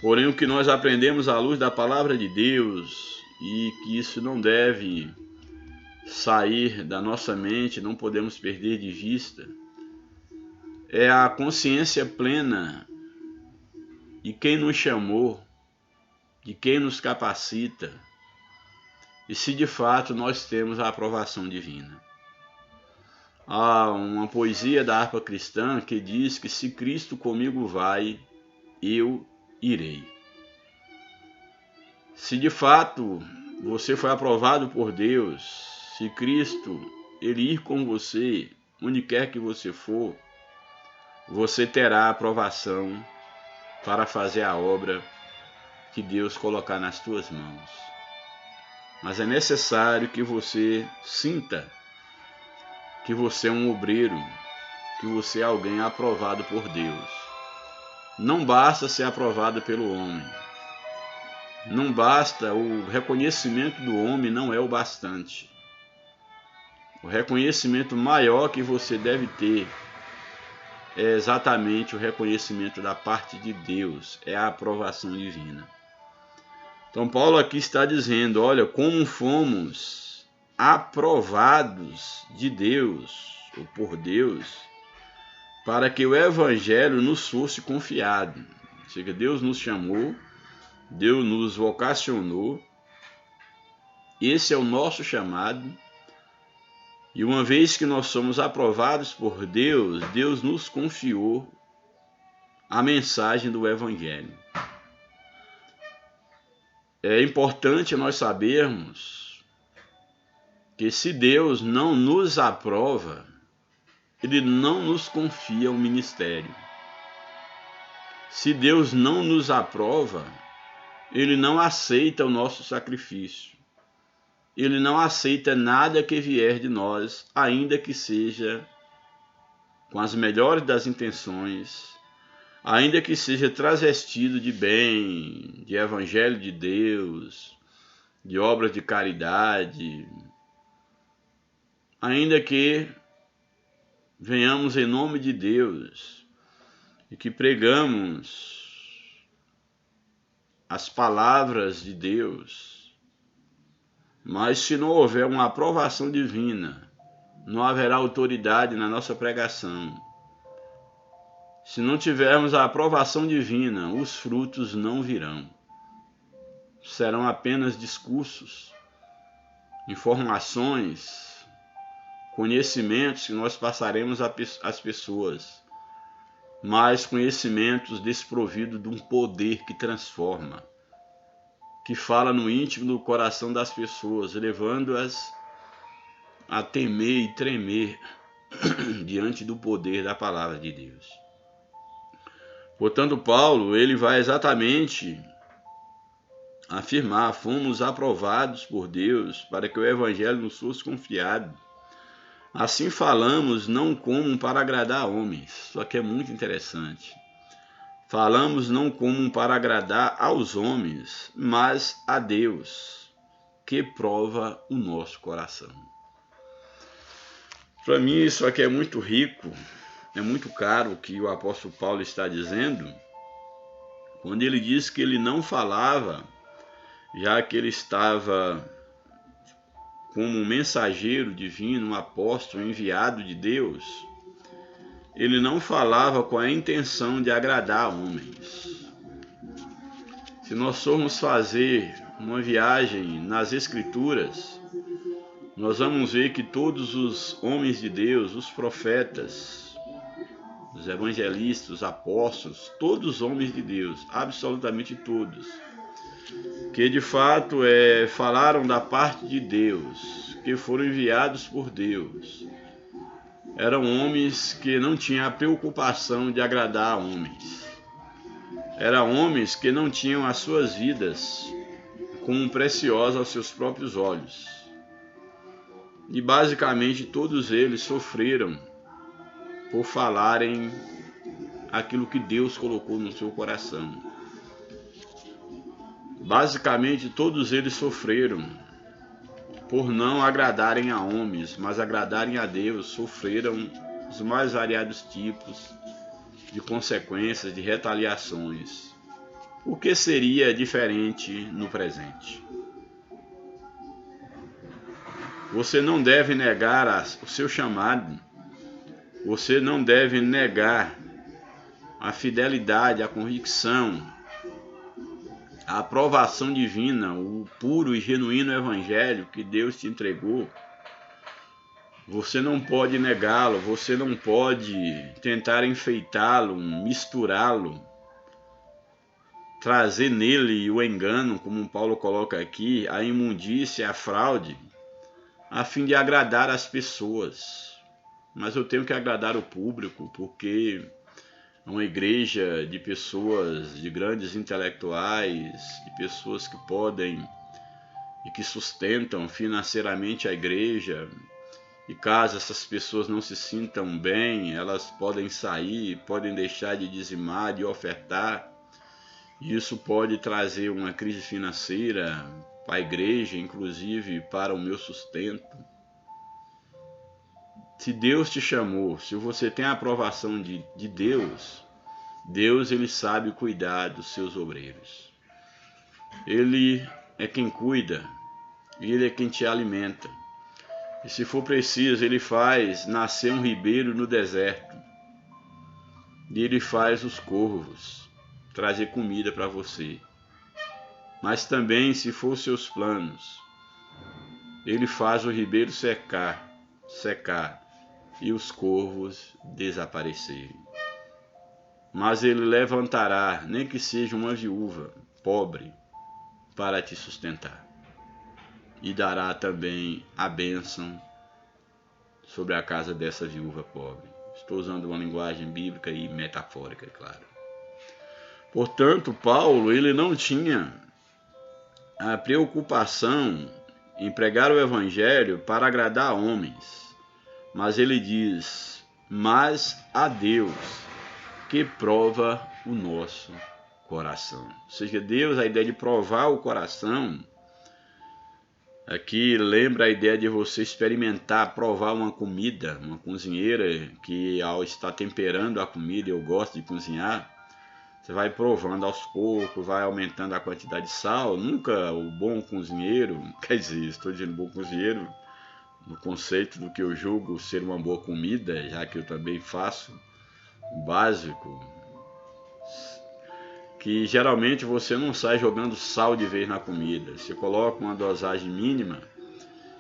Porém, o que nós aprendemos à luz da palavra de Deus, e que isso não deve sair da nossa mente, não podemos perder de vista, é a consciência plena de quem nos chamou, de quem nos capacita, e se de fato nós temos a aprovação divina. Há uma poesia da harpa cristã que diz que se Cristo comigo vai, eu irei. Se de fato você foi aprovado por Deus, se Cristo ele ir com você, onde quer que você for, você terá a aprovação para fazer a obra que Deus colocar nas tuas mãos. Mas é necessário que você sinta que você é um obreiro, que você é alguém aprovado por Deus. Não basta ser aprovado pelo homem. Não basta, o reconhecimento do homem não é o bastante. O reconhecimento maior que você deve ter é exatamente o reconhecimento da parte de Deus, é a aprovação divina. Então Paulo aqui está dizendo, olha, como fomos aprovados de Deus, ou por Deus, para que o Evangelho nos fosse confiado. Ou seja, Deus nos chamou, Deus nos vocacionou, esse é o nosso chamado, e uma vez que nós somos aprovados por Deus, Deus nos confiou a mensagem do Evangelho. É importante nós sabermos que se Deus não nos aprova, Ele não nos confia o ministério. Se Deus não nos aprova, Ele não aceita o nosso sacrifício. Ele não aceita nada que vier de nós, ainda que seja com as melhores das intenções, ainda que seja travestido de bem, de evangelho de Deus, de obras de caridade, ainda que venhamos em nome de Deus e que pregamos as palavras de Deus, mas se não houver uma aprovação divina, não haverá autoridade na nossa pregação. Se não tivermos a aprovação divina, os frutos não virão. Serão apenas discursos, informações, conhecimentos que nós passaremos às pessoas, mas conhecimentos desprovidos de um poder que transforma, que fala no íntimo do coração das pessoas, levando-as a temer e tremer diante do poder da palavra de Deus. Portanto, Paulo, ele vai exatamente afirmar, fomos aprovados por Deus para que o evangelho nos fosse confiado. Assim falamos não como para agradar a homens, só que é muito interessante. Falamos não como para agradar aos homens, mas a Deus, que prova o nosso coração. Para mim isso aqui é muito rico, é muito caro o que o apóstolo Paulo está dizendo, quando ele diz que ele não falava, já que ele estava como um mensageiro divino, um apóstolo enviado de Deus, ele não falava com a intenção de agradar a homens. Se nós formos fazer uma viagem nas Escrituras, nós vamos ver que todos os homens de Deus, os profetas, os evangelistas, os apóstolos, todos os homens de Deus, absolutamente todos, que de fato falaram da parte de Deus, que foram enviados por Deus, eram homens que não tinham a preocupação de agradar a homens. Eram homens que não tinham as suas vidas como preciosas aos seus próprios olhos. E basicamente todos eles sofreram por falarem aquilo que Deus colocou no seu coração. Basicamente todos eles sofreram por não agradarem a homens, mas agradarem a Deus, sofreram os mais variados tipos de consequências, de retaliações. O que seria diferente no presente? Você não deve negar o seu chamado, você não deve negar a fidelidade, a convicção, a aprovação divina, o puro e genuíno evangelho que Deus te entregou. Você não pode negá-lo, você não pode tentar enfeitá-lo, misturá-lo, trazer nele o engano, como Paulo coloca aqui, a imundícia, a fraude, a fim de agradar as pessoas. Mas eu tenho que agradar o público, porque é uma igreja de pessoas, de grandes intelectuais, de pessoas que podem e que sustentam financeiramente a igreja. E caso essas pessoas não se sintam bem, elas podem sair, podem deixar de dizimar, de ofertar. E isso pode trazer uma crise financeira para a igreja, inclusive para o meu sustento. Se Deus te chamou, se você tem a aprovação de Deus, Deus ele sabe cuidar dos seus obreiros. Ele é quem cuida, ele é quem te alimenta. E se for preciso, ele faz nascer um ribeiro no deserto. E ele faz os corvos trazer comida para você. Mas também, se for os seus planos, ele faz o ribeiro secar e os corvos desaparecerem. Mas ele levantará, nem que seja uma viúva pobre, para te sustentar. E dará também a bênção sobre a casa dessa viúva pobre. Estou usando uma linguagem bíblica e metafórica, é claro. Portanto, Paulo ele não tinha a preocupação em pregar o evangelho para agradar homens, mas ele diz, mas a Deus que prova o nosso coração. Ou seja, Deus, a ideia de provar o coração, aqui lembra a ideia de você experimentar, provar uma comida, uma cozinheira que ao estar temperando a comida, eu gosto de cozinhar, você vai provando aos poucos, vai aumentando a quantidade de sal. Nunca o bom cozinheiro, quer dizer, estou dizendo bom cozinheiro no conceito do que eu julgo ser uma boa comida, já que eu também faço o básico, que geralmente você não sai jogando sal de vez na comida, você coloca uma dosagem mínima,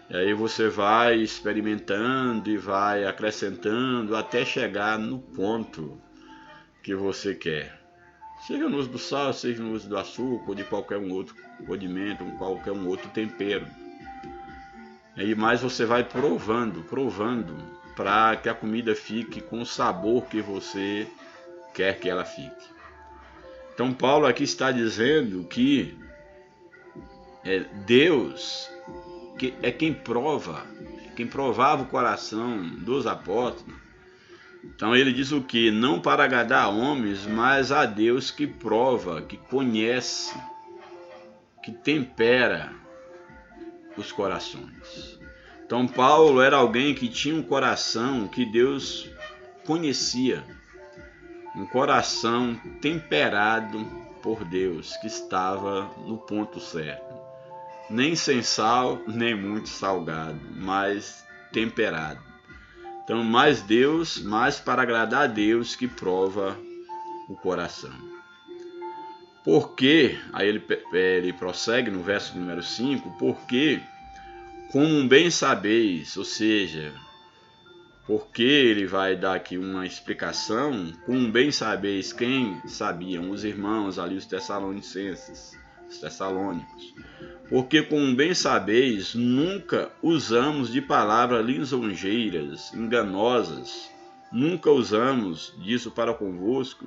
e aí você vai experimentando e vai acrescentando até chegar no ponto que você quer. Seja no uso do sal, seja no uso do açúcar, ou de qualquer um outro condimento, ou qualquer um outro tempero. E aí mais você vai provando, para que a comida fique com o sabor que você quer que ela fique. Então Paulo aqui está dizendo que Deus é quem provava o coração dos apóstolos. Então ele diz o que? Não para agradar homens, mas a Deus que prova, que conhece, que tempera os corações. Então Paulo era alguém que tinha um coração que Deus conhecia, um coração temperado por Deus, que estava no ponto certo. Nem sem sal, nem muito salgado, mas temperado. Então, mais Deus, mais para agradar a Deus que prova o coração. Porque, aí ele prossegue no verso número 5, porque, como bem sabeis, ou seja, porque ele vai dar aqui uma explicação, como bem sabeis, quem sabiam? Os irmãos ali, os tessalonicenses, os tessalônicos. Porque, como bem sabeis, nunca usamos de palavras lisonjeiras, enganosas, nunca usamos disso para convosco,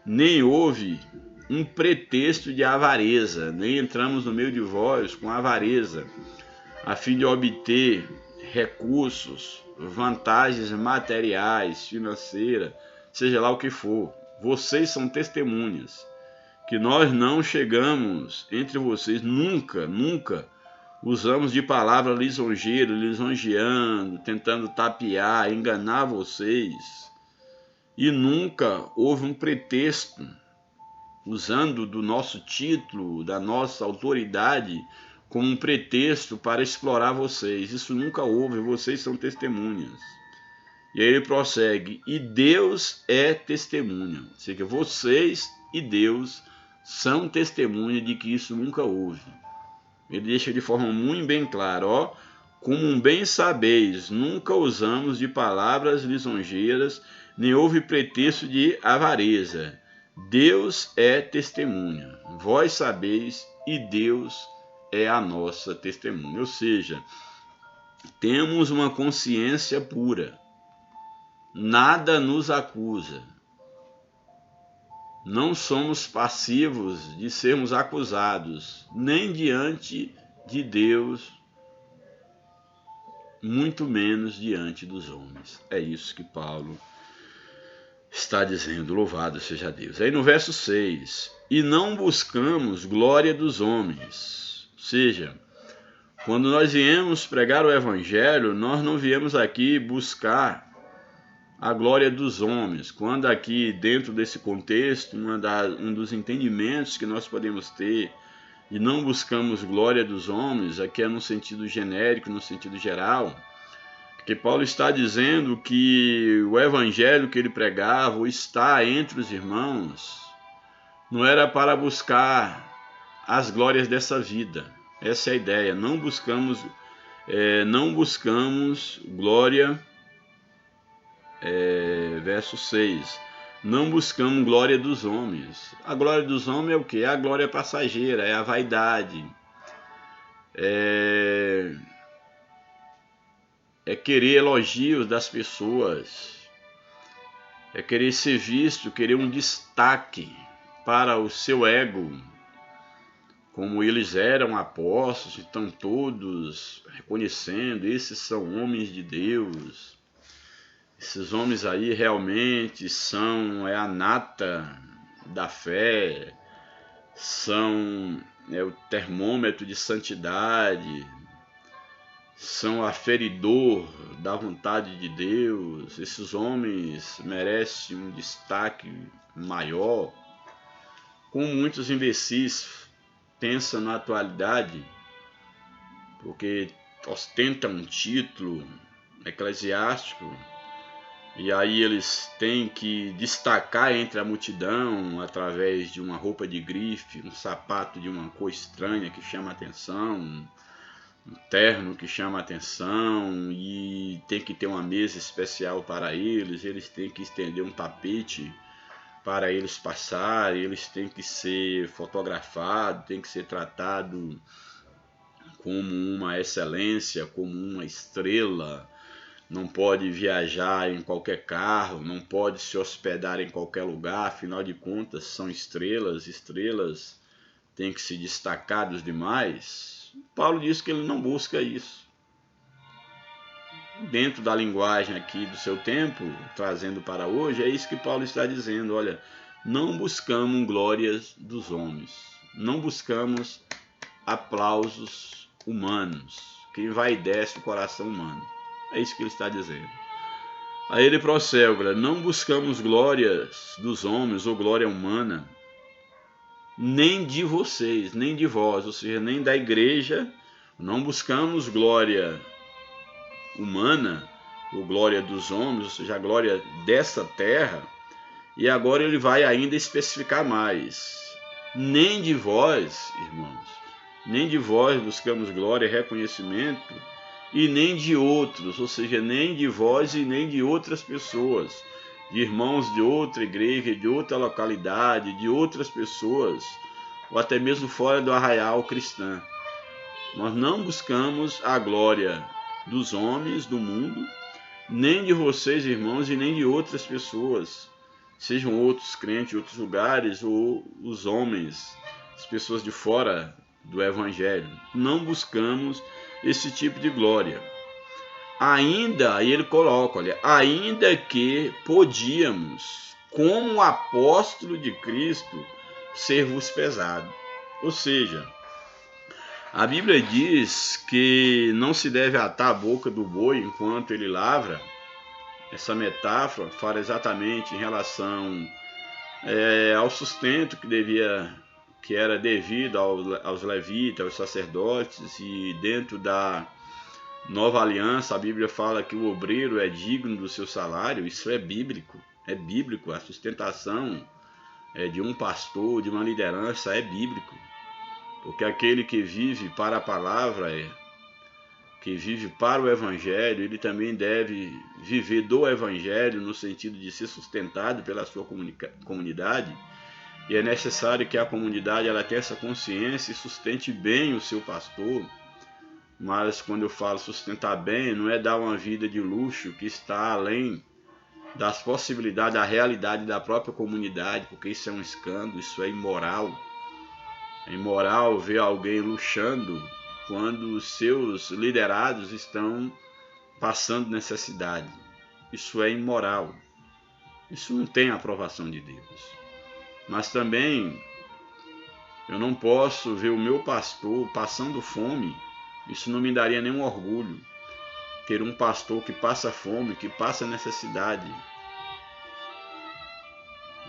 nem houve um pretexto de avareza, nem entramos no meio de vós com avareza, a fim de obter recursos, vantagens materiais, financeiras, seja lá o que for. Vocês são testemunhas que nós não chegamos entre vocês, nunca usamos de palavra lisonjeira, lisonjeando, tentando tapear, enganar vocês. E nunca houve um pretexto, usando do nosso título, da nossa autoridade, como um pretexto para explorar vocês. Isso nunca houve, vocês são testemunhas. E aí ele prossegue, e Deus é testemunha. Ou seja, vocês e Deus são testemunha de que isso nunca houve. Ele deixa de forma muito bem clara, ó, como bem sabeis, nunca usamos de palavras lisonjeiras, nem houve pretexto de avareza. Deus é testemunha, vós sabeis, e Deus é a nossa testemunha. Ou seja, temos uma consciência pura, nada nos acusa. Não somos passivos de sermos acusados, nem diante de Deus, muito menos diante dos homens. É isso que Paulo está dizendo, louvado seja Deus. Aí no verso 6, e não buscamos glória dos homens. Ou seja, Quando nós viemos pregar o Evangelho, nós não viemos aqui buscar a glória dos homens. Quando aqui, dentro desse contexto, um dos entendimentos que nós podemos ter e não buscamos glória dos homens, aqui é no sentido genérico, no sentido geral, que Paulo está dizendo que o evangelho que ele pregava, o estar entre os irmãos, não era para buscar as glórias dessa vida. Essa é a ideia. Não buscamos glória, verso 6. Não buscamos glória dos homens. A glória dos homens é o quê? É a glória passageira, é a vaidade. É querer elogios das pessoas. É querer ser visto, querer um destaque para o seu ego. Como eles eram apóstolos, estão todos reconhecendo, esses são homens de Deus. Esses homens aí realmente são a nata da fé, são o termômetro de santidade, são aferidor da vontade de Deus. Esses homens merecem um destaque maior. Como muitos imbecis pensam na atualidade, porque ostentam um título eclesiástico, e aí eles têm que destacar entre a multidão através de uma roupa de grife, um sapato de uma cor estranha que chama atenção, um terno que chama atenção, e tem que ter uma mesa especial para eles têm que estender um tapete para eles passarem, eles têm que ser fotografados, têm que ser tratados como uma excelência, como uma estrela. Não pode viajar em qualquer carro, não pode se hospedar em qualquer lugar, afinal de contas são estrelas têm que se destacar dos demais. Paulo diz que ele não busca isso. Dentro da linguagem aqui do seu tempo, trazendo para hoje, é isso que Paulo está dizendo. Olha, não buscamos glórias dos homens, não buscamos aplausos humanos, que envaidece o coração humano. É isso que ele está dizendo. Aí ele prossegue, não buscamos glórias dos homens ou glória humana, nem de vocês, nem de vós, ou seja, nem da igreja. Não buscamos glória humana ou glória dos homens, ou seja, a glória dessa terra. E agora ele vai ainda especificar mais. Nem de vós, irmãos, nem de vós buscamos glória e reconhecimento, e nem de outros, ou seja, nem de vós e nem de outras pessoas, de irmãos de outra igreja, de outra localidade, de outras pessoas, ou até mesmo fora do arraial cristão. Nós não buscamos a glória dos homens do mundo, nem de vocês, irmãos, e nem de outras pessoas, sejam outros crentes, outros lugares, ou os homens, as pessoas de fora do evangelho. Não buscamos esse tipo de glória. Ainda, aí ele coloca, olha, ainda que podíamos, como apóstolo de Cristo, ser-vos pesado. Ou seja, a Bíblia diz que não se deve atar a boca do boi enquanto ele lavra. Essa metáfora fala exatamente em relação ao sustento que era devido aos levitas, aos sacerdotes, e dentro da nova aliança a Bíblia fala que o obreiro é digno do seu salário. Isso é bíblico, a sustentação de um pastor, de uma liderança é bíblico, porque aquele que vive para a palavra, que vive para o evangelho, ele também deve viver do evangelho no sentido de ser sustentado pela sua comunidade. E é necessário que a comunidade ela tenha essa consciência e sustente bem o seu pastor. Mas quando eu falo sustentar bem, não é dar uma vida de luxo que está além das possibilidades, da realidade da própria comunidade, porque isso é um escândalo, isso é imoral. É imoral ver alguém luxando quando os seus liderados estão passando necessidade. Isso é imoral. Isso não tem aprovação de Deus. Mas também eu não posso ver o meu pastor passando fome Isso não me daria nenhum orgulho. Ter um pastor que passa fome, que passa necessidade.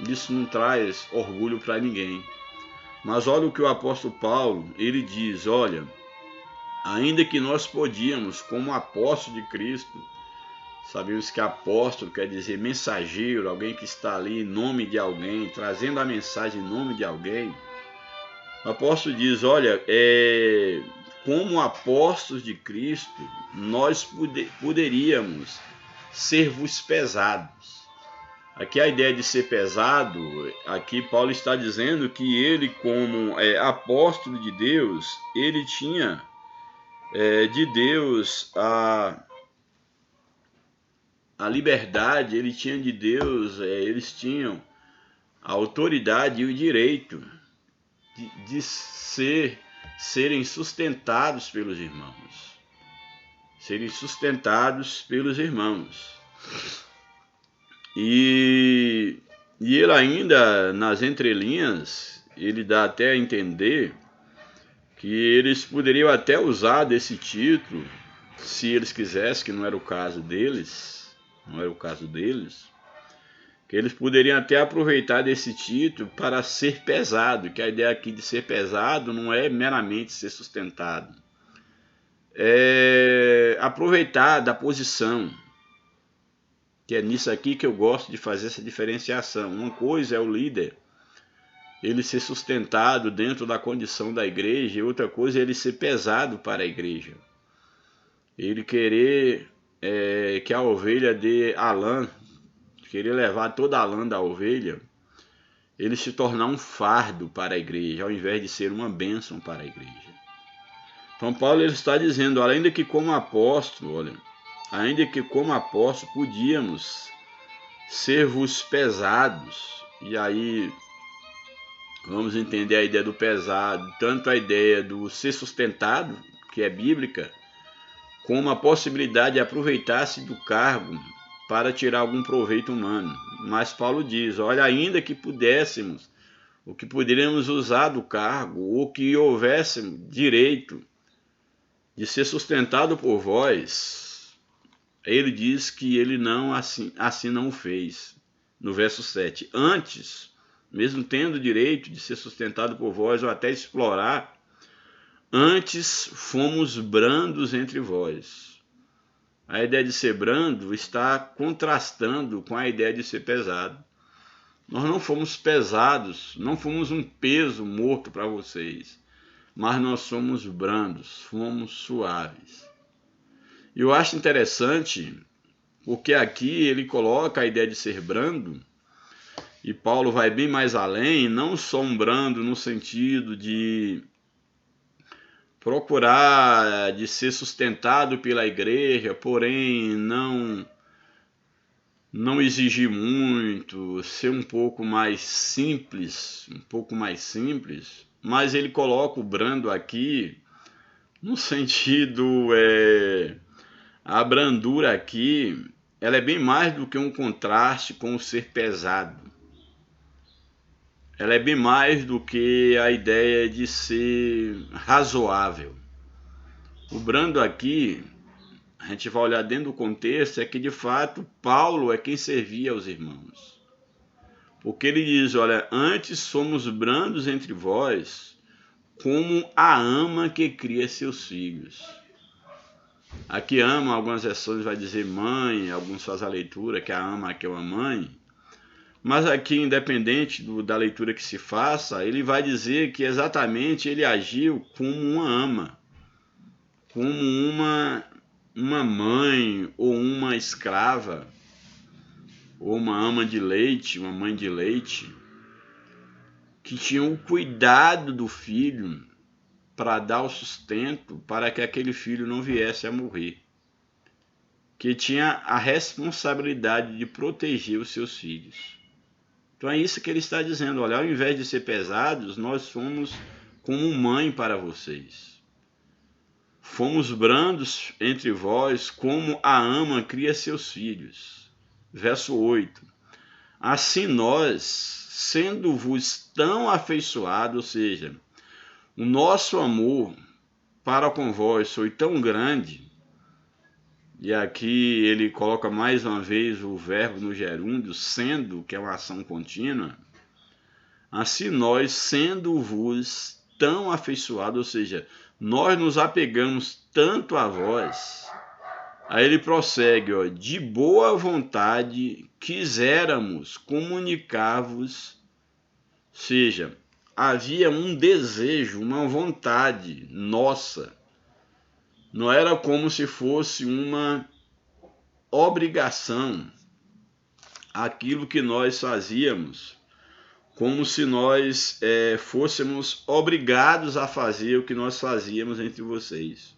Isso não traz orgulho para ninguém. Mas olha o que o apóstolo Paulo, ele diz, olha, ainda que nós podíamos, como apóstolo de Cristo, sabemos que apóstolo quer dizer mensageiro, alguém que está ali em nome de alguém, trazendo a mensagem em nome de alguém. O apóstolo diz, olha, como apóstolos de Cristo, nós poderíamos ser-vos pesados. Aqui a ideia de ser pesado, aqui Paulo está dizendo que ele, como apóstolo de Deus, ele tinha de Deus a liberdade, ele tinha de Deus, eles tinham a autoridade e o direito de serem sustentados pelos irmãos. Serem sustentados pelos irmãos. E ele ainda, nas entrelinhas, ele dá até a entender que eles poderiam até usar desse título, se eles quisessem, que não era o caso deles, que eles poderiam até aproveitar desse título para ser pesado, que a ideia aqui de ser pesado não é meramente ser sustentado, é aproveitar da posição, que é nisso aqui que eu gosto de fazer essa diferenciação. Uma coisa é o líder, ele ser sustentado dentro da condição da igreja, e outra coisa é ele ser pesado para a igreja. Ele querer que a ovelha dê a lã, querer levar toda a lã da ovelha, ele se tornar um fardo para a igreja, ao invés de ser uma bênção para a igreja. Então Paulo ele está dizendo, ainda que como apóstolo podíamos ser-vos pesados, e aí vamos entender a ideia do pesado, tanto a ideia do ser sustentado, que é bíblica, como a possibilidade de aproveitar-se do cargo para tirar algum proveito humano. Mas Paulo diz, olha, ainda que pudéssemos, ou que poderíamos usar do cargo, ou que houvesse direito de ser sustentado por vós, ele diz que ele não assim não o fez. No verso 7, antes, mesmo tendo direito de ser sustentado por vós, ou até explorar, antes fomos brandos entre vós. A ideia de ser brando está contrastando com a ideia de ser pesado. Nós não fomos pesados, não fomos um peso morto para vocês, mas nós somos brandos, fomos suaves. E eu acho interessante, porque aqui ele coloca a ideia de ser brando, e Paulo vai bem mais além, não só um brando no sentido de procurar de ser sustentado pela igreja, porém não exigir muito, ser um pouco mais simples, mas ele coloca o brando aqui no sentido, a brandura aqui, ela é bem mais do que um contraste com o ser pesado. Ela é bem mais do que a ideia de ser razoável. O brando aqui, a gente vai olhar dentro do contexto, é que de fato Paulo é quem servia aos irmãos. Porque ele diz, olha, antes somos brandos entre vós, como a ama que cria seus filhos. Aqui ama, algumas versões vai dizer mãe, alguns fazem a leitura que a ama aqui é uma mãe. Mas aqui, independente da leitura que se faça, ele vai dizer que exatamente ele agiu como uma ama, como uma mãe ou uma escrava, ou uma ama de leite, uma mãe de leite, que tinha o cuidado do filho para dar o sustento para que aquele filho não viesse a morrer, que tinha a responsabilidade de proteger os seus filhos. Então é isso que ele está dizendo, olha, ao invés de ser pesados, nós fomos como mãe para vocês. Fomos brandos entre vós, como a ama cria seus filhos. Verso 8. Assim nós, sendo-vos tão afeiçoados, ou seja, o nosso amor para com vós foi tão grande, e aqui ele coloca mais uma vez o verbo no gerúndio, sendo, que é uma ação contínua, assim nós, sendo-vos tão afeiçoados, ou seja, nós nos apegamos tanto a vós. Aí ele prossegue, ó, de boa vontade quiséramos comunicar-vos, ou seja, havia um desejo, uma vontade nossa. Não era como se fosse uma obrigação aquilo que nós fazíamos, como se nós fôssemos obrigados a fazer o que nós fazíamos entre vocês.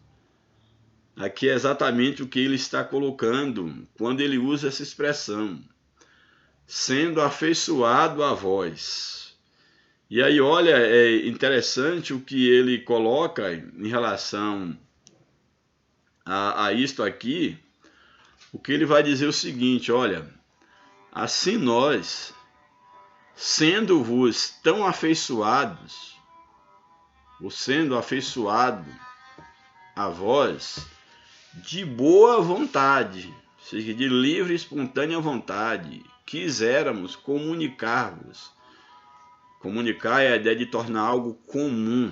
Aqui é exatamente o que ele está colocando quando ele usa essa expressão, sendo afeiçoado a vós. E aí, olha, é interessante o que ele coloca em relação a isto aqui, o que ele vai dizer é o seguinte, olha, assim nós, sendo-vos tão afeiçoados, ou sendo afeiçoado a vós, de boa vontade, ou seja, de livre e espontânea vontade, quiséramos comunicar-vos. Comunicar é a ideia de tornar algo comum.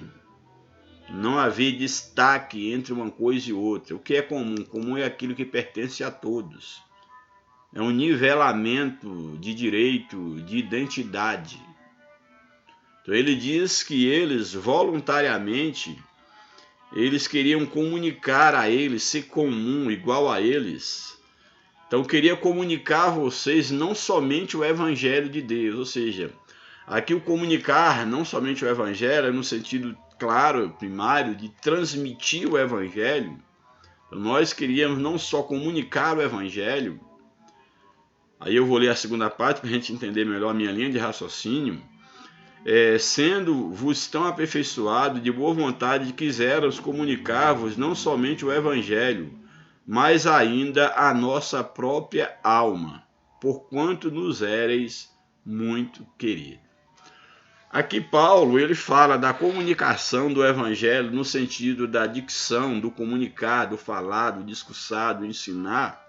Não haver destaque entre uma coisa e outra. O que é comum? Comum é aquilo que pertence a todos. É um nivelamento de direito, de identidade. Então ele diz que eles voluntariamente eles queriam comunicar a eles, ser comum, igual a eles. Então, queria comunicar a vocês não somente o Evangelho de Deus, ou seja, aqui o comunicar não somente o Evangelho, no sentido claro, primário, de transmitir o Evangelho. Então, nós queríamos não só comunicar o Evangelho, aí eu vou ler a segunda parte para a gente entender melhor a minha linha de raciocínio, sendo-vos tão aperfeiçoado de boa vontade quiséramos comunicar-vos não somente o Evangelho, mas ainda a nossa própria alma, porquanto nos éreis muito querido. Aqui Paulo ele fala da comunicação do Evangelho no sentido da dicção, do comunicar, do falar, do discursar, do ensinar.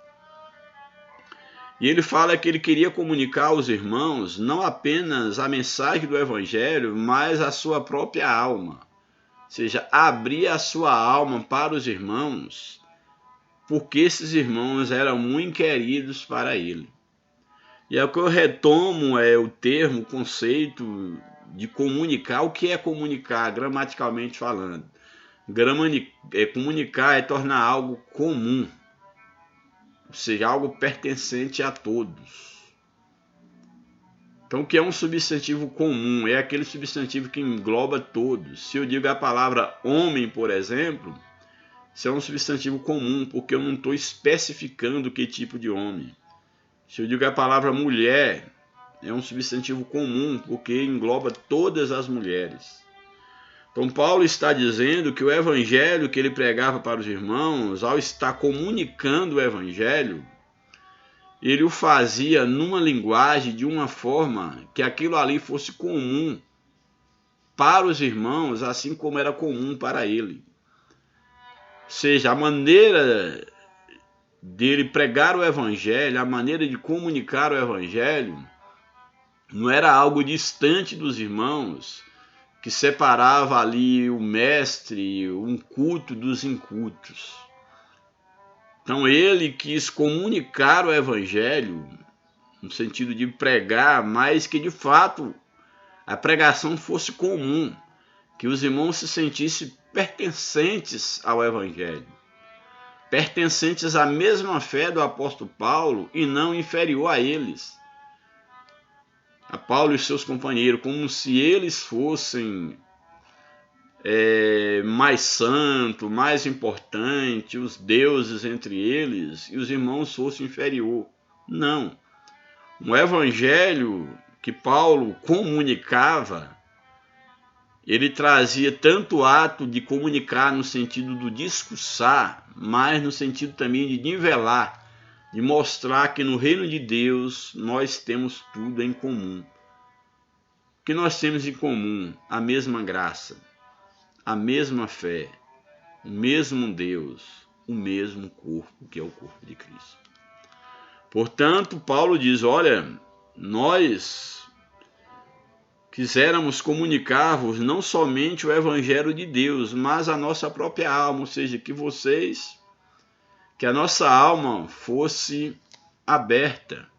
E ele fala que ele queria comunicar aos irmãos não apenas a mensagem do Evangelho, mas a sua própria alma. Ou seja, abrir a sua alma para os irmãos, porque esses irmãos eram muito queridos para ele. E é o que eu retomo o termo, o conceito de comunicar. O que é comunicar, gramaticalmente falando? Comunicar é tornar algo comum, ou seja, algo pertencente a todos. Então, o que é um substantivo comum? É aquele substantivo que engloba todos. Se eu digo a palavra homem, por exemplo, isso é um substantivo comum, porque eu não estou especificando que tipo de homem. Se eu digo a palavra mulher, é um substantivo comum, porque engloba todas as mulheres. Então, Paulo está dizendo que o evangelho que ele pregava para os irmãos, ao estar comunicando o evangelho, ele o fazia numa linguagem, de uma forma que aquilo ali fosse comum para os irmãos, assim como era comum para ele. Ou seja, a maneira dele pregar o evangelho, a maneira de comunicar o evangelho, não era algo distante dos irmãos, que separava ali o mestre, um culto dos incultos. Então ele quis comunicar o evangelho, no sentido de pregar, mas que de fato a pregação fosse comum, que os irmãos se sentissem pertencentes ao evangelho, pertencentes à mesma fé do apóstolo Paulo e não inferior a eles, a Paulo e seus companheiros, como se eles fossem mais santos, mais importantes, os deuses entre eles, e os irmãos fossem inferior. Não. O evangelho que Paulo comunicava, ele trazia tanto o ato de comunicar no sentido do discursar, mas no sentido também de nivelar, de mostrar que no reino de Deus nós temos tudo em comum. O que nós temos em comum? A mesma graça, a mesma fé, o mesmo Deus, o mesmo corpo, que é o corpo de Cristo. Portanto, Paulo diz, olha, nós quiséramos comunicar-vos não somente o Evangelho de Deus, mas a nossa própria alma, ou seja, que a nossa alma fosse aberta,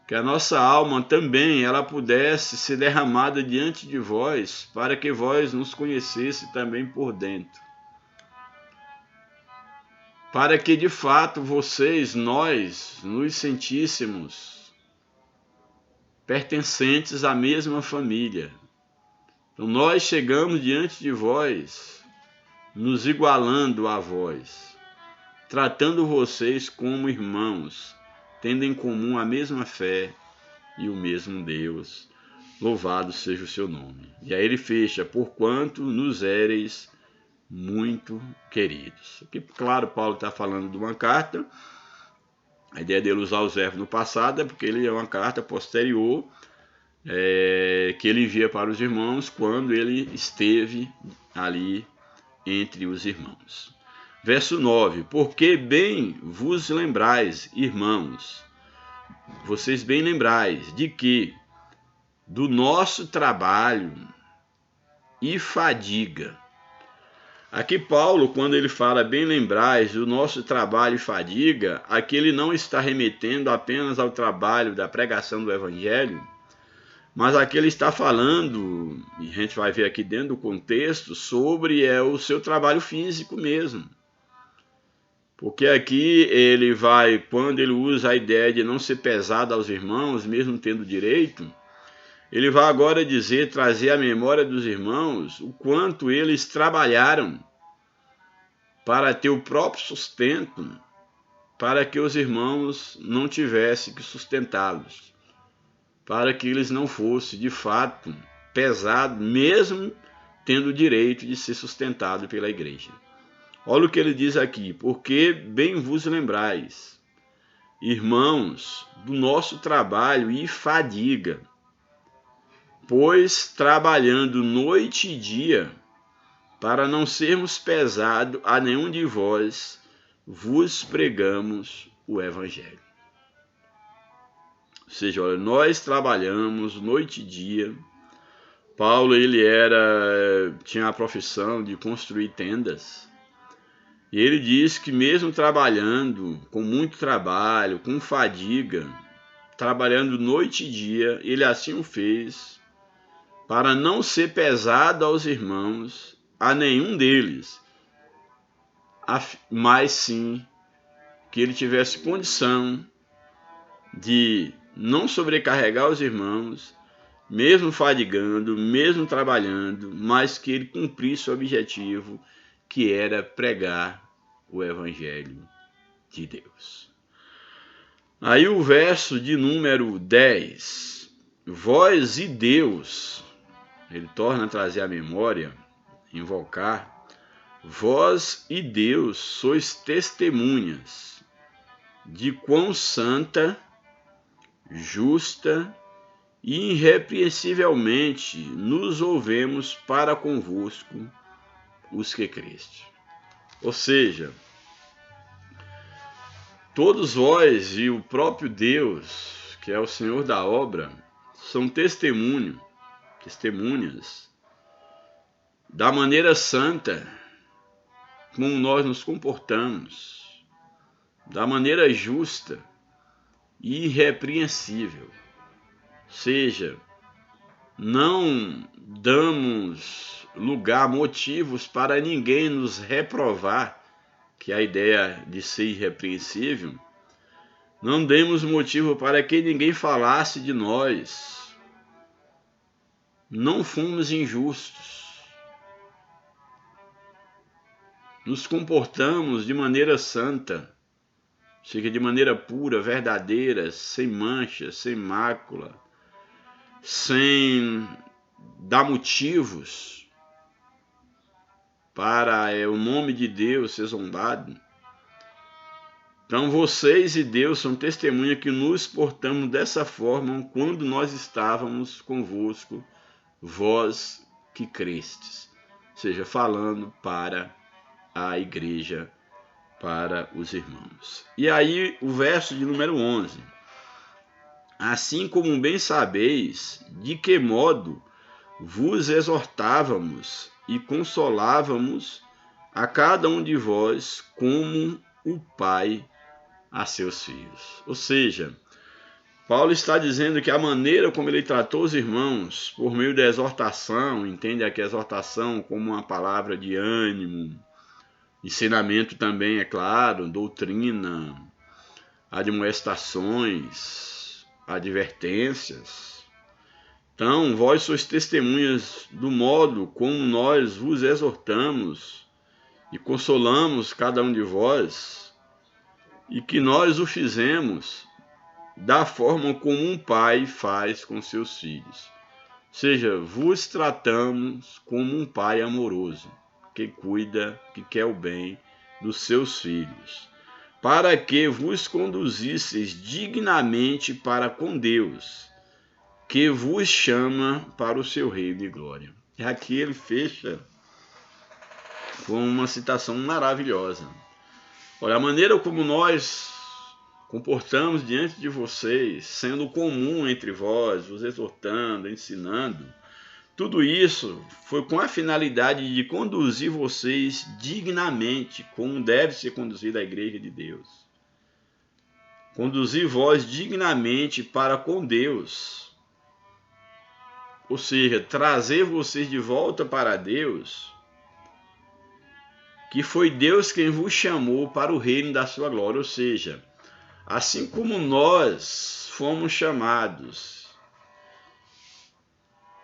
que a nossa alma também ela pudesse ser derramada diante de vós, para que vós nos conhecesse também por dentro. Para que de fato nós nos sentíssemos pertencentes à mesma família. Então nós chegamos diante de vós, nos igualando a vós, tratando vocês como irmãos, tendo em comum a mesma fé e o mesmo Deus. Louvado seja o seu nome. E aí ele fecha, porquanto nos éreis muito queridos. Aqui, claro, Paulo está falando de uma carta. A ideia dele usar os verbos no passado é porque ele é uma carta posterior que ele envia para os irmãos quando ele esteve ali entre os irmãos. Verso 9. Porque bem vos lembrais, irmãos, vocês bem lembrais de que do nosso trabalho e fadiga. Aqui Paulo, quando ele fala bem lembrais do nosso trabalho e fadiga, aqui ele não está remetendo apenas ao trabalho da pregação do Evangelho, mas aqui ele está falando, e a gente vai ver aqui dentro do contexto, sobre o seu trabalho físico mesmo. Porque aqui ele vai, quando ele usa a ideia de não ser pesado aos irmãos, mesmo tendo direito, ele vai agora dizer, trazer à memória dos irmãos o quanto eles trabalharam para ter o próprio sustento, para que os irmãos não tivessem que sustentá-los, para que eles não fossem, de fato, pesados, mesmo tendo o direito de ser sustentado pela igreja. Olha o que ele diz aqui, porque bem vos lembrais, irmãos, do nosso trabalho e fadiga, pois trabalhando noite e dia, para não sermos pesados a nenhum de vós, vos pregamos o Evangelho. Ou seja, olha, nós trabalhamos noite e dia. Paulo tinha a profissão de construir tendas. E ele diz que mesmo trabalhando, com muito trabalho, com fadiga, trabalhando noite e dia, ele assim o fez, para não ser pesado aos irmãos, a nenhum deles, mas sim que ele tivesse condição de não sobrecarregar os irmãos, mesmo fadigando, mesmo trabalhando, mas que ele cumprisse o objetivo, que era pregar o Evangelho de Deus. Aí o verso de número 10, vós e Deus, ele torna a trazer à memória, invocar, vós e Deus sois testemunhas de quão santa, justa e irrepreensivelmente nos ouvemos para convosco os que creste. Ou seja, todos vós e o próprio Deus, que é o Senhor da obra, são testemunhas da maneira santa como nós nos comportamos, da maneira justa e irrepreensível. Ou seja, não damos lugar, motivos para ninguém nos reprovar, que é a ideia de ser irrepreensível. Não demos motivo para que ninguém falasse de nós. Não fomos injustos. Nos comportamos de maneira santa, ou seja, de maneira pura, verdadeira, sem mancha, sem mácula, sem dar motivos para o nome de Deus ser zombado. Então vocês e Deus são testemunha que nos portamos dessa forma quando nós estávamos convosco, vós que crestes. Ou seja, falando para a igreja para os irmãos. E aí o verso de número 11. Assim como bem sabeis de que modo vos exortávamos e consolávamos a cada um de vós como o Pai a seus filhos. Ou seja, Paulo está dizendo que a maneira como ele tratou os irmãos por meio da exortação, entende aqui a exortação como uma palavra de ânimo, ensinamento também, é claro, doutrina, admoestações, advertências. Então, vós sois testemunhas do modo como nós vos exortamos e consolamos cada um de vós, e que nós o fizemos da forma como um pai faz com seus filhos. Ou seja, vos tratamos como um pai amoroso, que cuida, que quer o bem dos seus filhos, para que vos conduzisseis dignamente para com Deus, que vos chama para o seu reino de glória. E aqui ele fecha com uma citação maravilhosa. Olha, a maneira como nós comportamos diante de vocês, sendo comum entre vós, vos exortando, ensinando, tudo isso foi com a finalidade de conduzir vocês dignamente, como deve ser conduzida a igreja de Deus. Conduzir vós dignamente para com Deus. Ou seja, trazer vocês de volta para Deus, que foi Deus quem vos chamou para o reino da sua glória. Ou seja, assim como nós fomos chamados,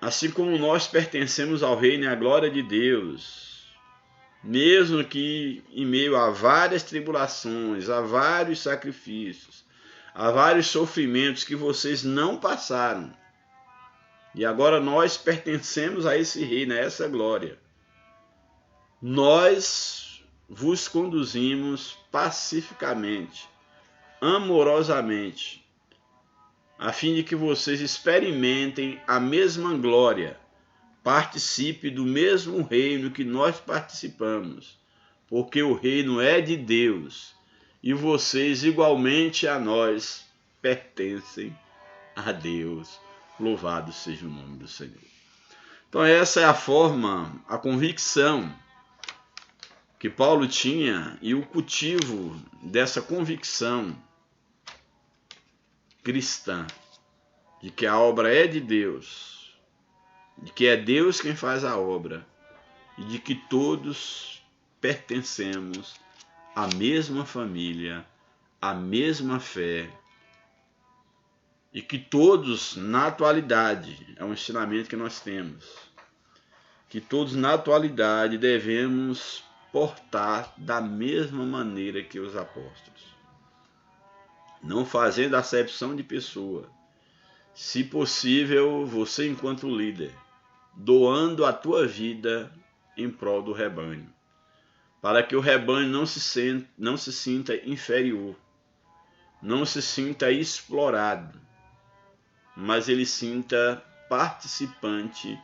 assim como nós pertencemos ao reino e à glória de Deus, mesmo que em meio a várias tribulações, a vários sacrifícios, a vários sofrimentos que vocês não passaram, e agora nós pertencemos a esse reino, a essa glória, nós vos conduzimos pacificamente, amorosamente, a fim de que vocês experimentem a mesma glória, participe do mesmo reino que nós participamos, porque o reino é de Deus e vocês igualmente a nós pertencem a Deus. Louvado seja o nome do Senhor. Então essa é a forma, a convicção que Paulo tinha e o cultivo dessa convicção cristã, de que a obra é de Deus, de que é Deus quem faz a obra e de que todos pertencemos à mesma família, à mesma fé, e que todos na atualidade, é um ensinamento que nós temos, que todos na atualidade devemos portar da mesma maneira que os apóstolos, não fazendo acepção de pessoa. Se possível, você enquanto líder, doando a tua vida em prol do rebanho, para que o rebanho não se sinta inferior, não se sinta explorado, mas ele sinta participante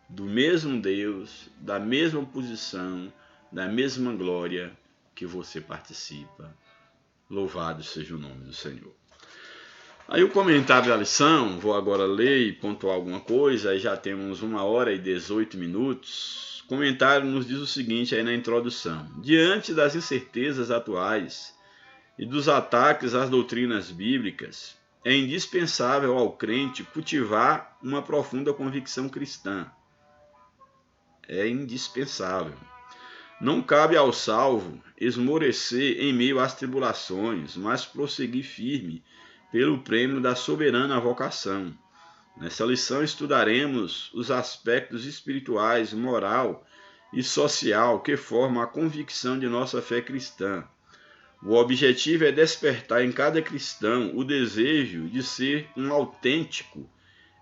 do mesmo Deus, da mesma posição, da mesma glória que você participa. Louvado seja o nome do Senhor. Aí o comentário da lição, vou agora ler e pontuar alguma coisa, aí já temos 1h18. O comentário nos diz o seguinte aí na introdução: diante das incertezas atuais e dos ataques às doutrinas bíblicas, é indispensável ao crente cultivar uma profunda convicção cristã. É indispensável. Não cabe ao salvo esmorecer em meio às tribulações, mas prosseguir firme pelo prêmio da soberana vocação. Nessa lição estudaremos os aspectos espirituais, moral e social que formam a convicção de nossa fé cristã. O objetivo é despertar em cada cristão o desejo de ser um autêntico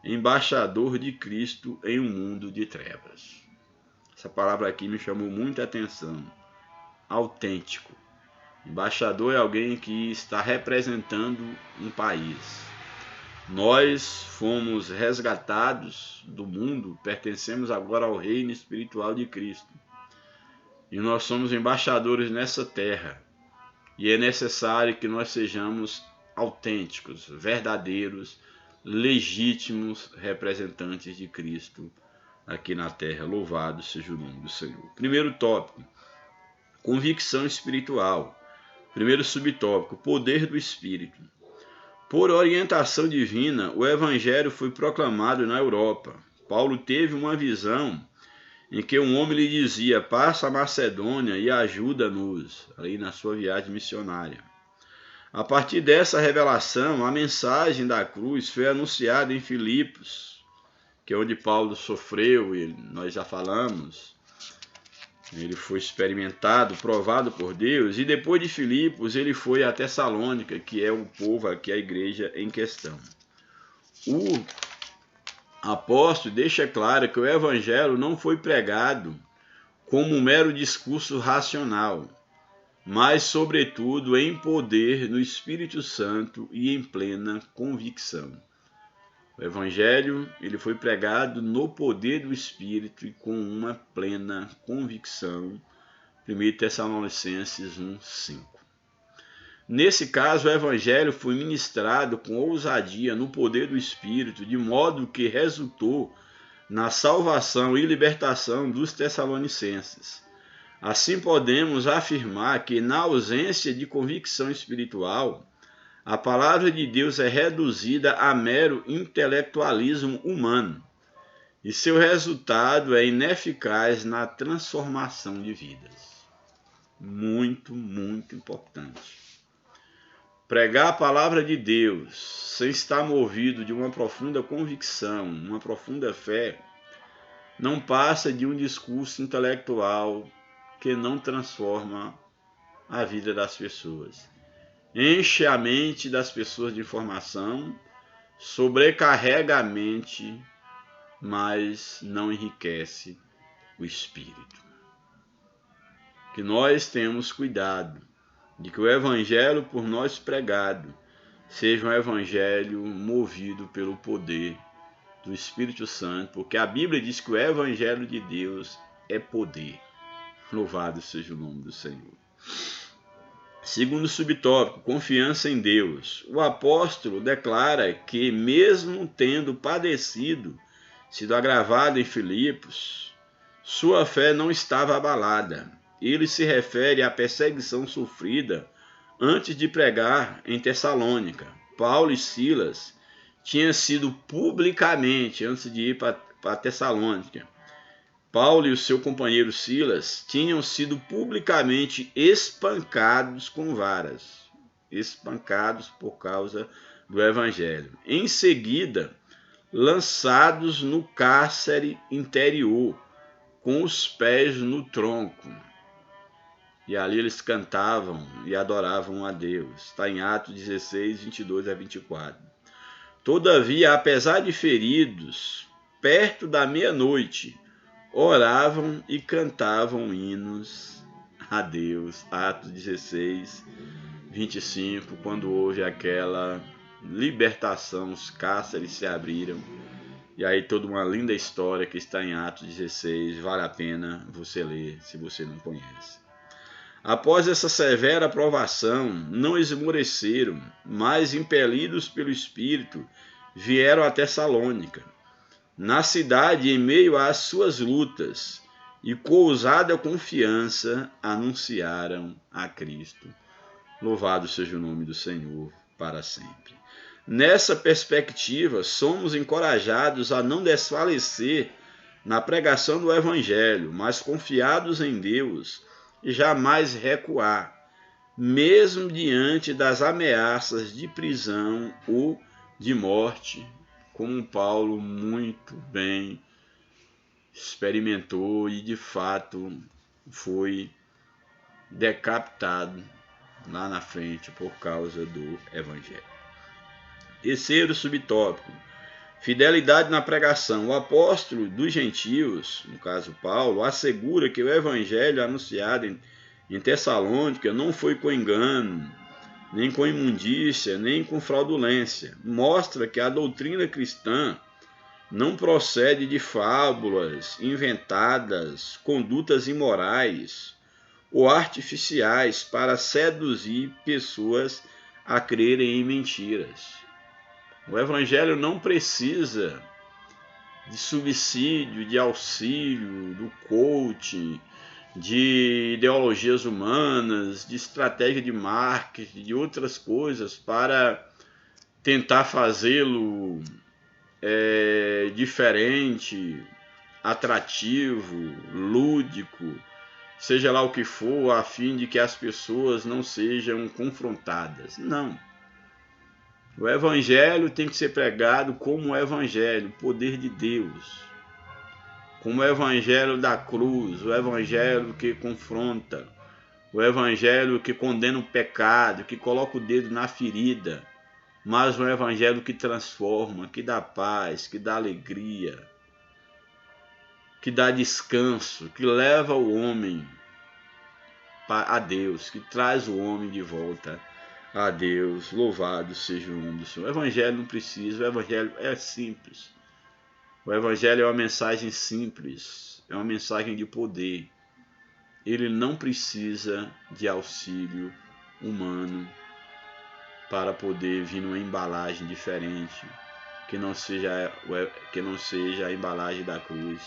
embaixador de Cristo em um mundo de trevas. Essa palavra aqui me chamou muita atenção. Autêntico. Embaixador é alguém que está representando um país. Nós fomos resgatados do mundo, pertencemos agora ao reino espiritual de Cristo. E nós somos embaixadores nessa terra. E é necessário que nós sejamos autênticos, verdadeiros, legítimos representantes de Cristo aqui na terra. Louvado seja o nome do Senhor. Primeiro tópico, convicção espiritual. Primeiro subtópico, poder do Espírito. Por orientação divina, o Evangelho foi proclamado na Europa. Paulo teve uma visão em que um homem lhe dizia: passa a Macedônia e ajuda-nos, ali na sua viagem missionária. A partir dessa revelação, a mensagem da cruz foi anunciada em Filipos, que é onde Paulo sofreu, e nós já falamos. Ele foi experimentado, provado por Deus, e depois de Filipos ele foi a Tessalônica, que é o povo aqui, a igreja em questão. O apóstolo deixa claro que o evangelho não foi pregado como um mero discurso racional, mas, sobretudo, em poder no Espírito Santo e em plena convicção. O Evangelho ele foi pregado no poder do Espírito e com uma plena convicção. 1 Tessalonicenses 1:5. Nesse caso, o Evangelho foi ministrado com ousadia no poder do Espírito, de modo que resultou na salvação e libertação dos tessalonicenses. Assim, podemos afirmar que, na ausência de convicção espiritual, a palavra de Deus é reduzida a mero intelectualismo humano, e seu resultado é ineficaz na transformação de vidas. Muito, muito importante. Pregar a palavra de Deus sem estar movido de uma profunda convicção, uma profunda fé, não passa de um discurso intelectual que não transforma a vida das pessoas. Enche a mente das pessoas de informação, sobrecarrega a mente, mas não enriquece o espírito. Que nós tenhamos cuidado de que o evangelho por nós pregado seja um evangelho movido pelo poder do Espírito Santo, porque a Bíblia diz que o evangelho de Deus é poder. Louvado seja o nome do Senhor. Segundo subtópico, confiança em Deus. O apóstolo declara que, mesmo tendo padecido, sido agravado em Filipos, sua fé não estava abalada. Ele se refere à perseguição sofrida antes de pregar em Tessalônica. Paulo e Silas tinham sido publicamente, antes de ir para Tessalônica, Paulo e o seu companheiro Silas tinham sido publicamente espancados com varas, espancados por causa do evangelho. Em seguida, lançados no cárcere interior, com os pés no tronco. E ali eles cantavam e adoravam a Deus. Está em Atos 16, 22 a 24. Todavia, apesar de feridos, perto da meia-noite, oravam e cantavam hinos a Deus. Atos 16, 25, quando houve aquela libertação, os cárceres se abriram. E aí toda uma linda história que está em Atos 16, vale a pena você ler, se você não conhece. Após essa severa provação, não esmoreceram, mas, impelidos pelo Espírito, vieram a Tessalônica. Na cidade, em meio às suas lutas, e com ousada confiança, anunciaram a Cristo. Louvado seja o nome do Senhor para sempre. Nessa perspectiva, somos encorajados a não desfalecer na pregação do Evangelho, mas confiados em Deus e jamais recuar, mesmo diante das ameaças de prisão ou de morte, como Paulo muito bem experimentou e de fato foi decapitado lá na frente por causa do Evangelho. Terceiro subtópico, fidelidade na pregação. O apóstolo dos gentios, no caso Paulo, assegura que o Evangelho anunciado em Tessalônica não foi com engano, nem com imundícia, nem com fraudulência. Mostra que a doutrina cristã não procede de fábulas inventadas, condutas imorais ou artificiais para seduzir pessoas a crerem em mentiras. O Evangelho não precisa de subsídio, de auxílio, do coaching, de ideologias humanas, de estratégia de marketing, de outras coisas para tentar fazê-lo diferente, atrativo, lúdico, seja lá o que for, a fim de que as pessoas não sejam confrontadas. Não. O Evangelho tem que ser pregado como o Evangelho, o poder de Deus, como o Evangelho da cruz, o Evangelho que confronta, o Evangelho que condena o pecado, que coloca o dedo na ferida, mas um Evangelho que transforma, que dá paz, que dá alegria, que dá descanso, que leva o homem a Deus, que traz o homem de volta a Deus. Louvado seja o nome do Senhor. O Evangelho não precisa, o Evangelho é simples. O Evangelho é uma mensagem simples, é uma mensagem de poder. Ele não precisa de auxílio humano para poder vir numa embalagem diferente, que não seja a embalagem da cruz,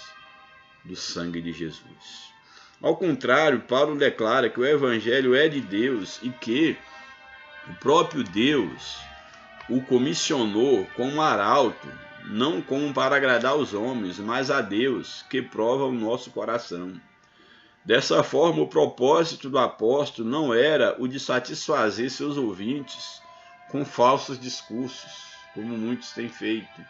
do sangue de Jesus. Ao contrário, Paulo declara que o Evangelho é de Deus e que o próprio Deus o comissionou como arauto, não como para agradar os homens, mas a Deus, que prova o nosso coração. Dessa forma, o propósito do apóstolo não era o de satisfazer seus ouvintes com falsos discursos, como muitos têm feito.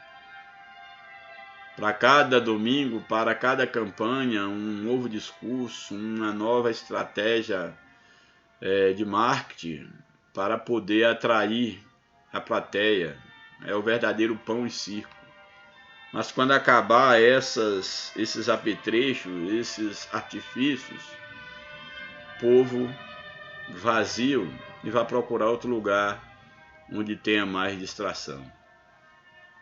Para cada domingo, para cada campanha, um novo discurso, uma nova estratégia de marketing para poder atrair a plateia. É o verdadeiro pão e circo. Mas quando acabar esses apetrechos, esses artifícios, o povo vazio e vai procurar outro lugar onde tenha mais distração.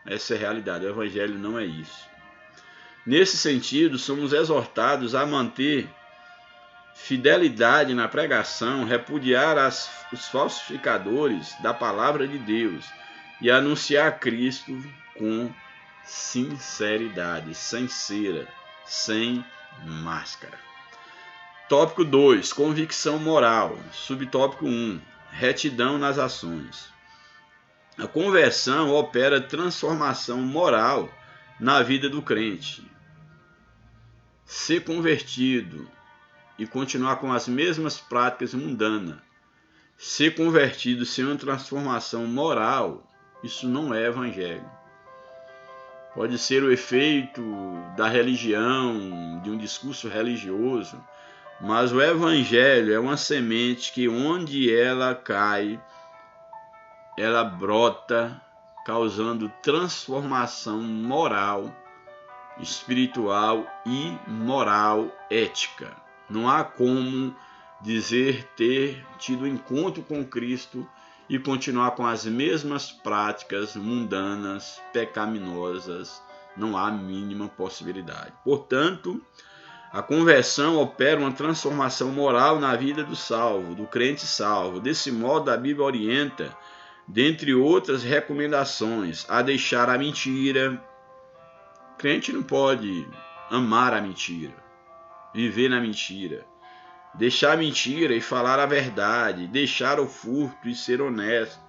Essa é a realidade, o Evangelho não é isso. Nesse sentido, somos exortados a manter fidelidade na pregação, repudiar os falsificadores da palavra de Deus e anunciar Cristo com sinceridade, sem cera, sem máscara. Tópico 2, convicção moral. Subtópico 1, retidão nas ações. A conversão opera transformação moral na vida do crente. Ser convertido e continuar com as mesmas práticas mundanas, ser convertido sem uma transformação moral, isso não é evangelho. Pode ser o efeito da religião, de um discurso religioso, mas o evangelho é uma semente que onde ela cai, ela brota, causando transformação moral, espiritual e moral ética. Não há como dizer ter tido encontro com Cristo e continuar com as mesmas práticas mundanas, pecaminosas. Não há a mínima possibilidade. Portanto, a conversão opera uma transformação moral na vida do salvo, do crente salvo. Desse modo, a Bíblia orienta, dentre outras recomendações, a deixar a mentira. O crente não pode amar a mentira, viver na mentira. Deixar a mentira e falar a verdade, deixar o furto e ser honesto,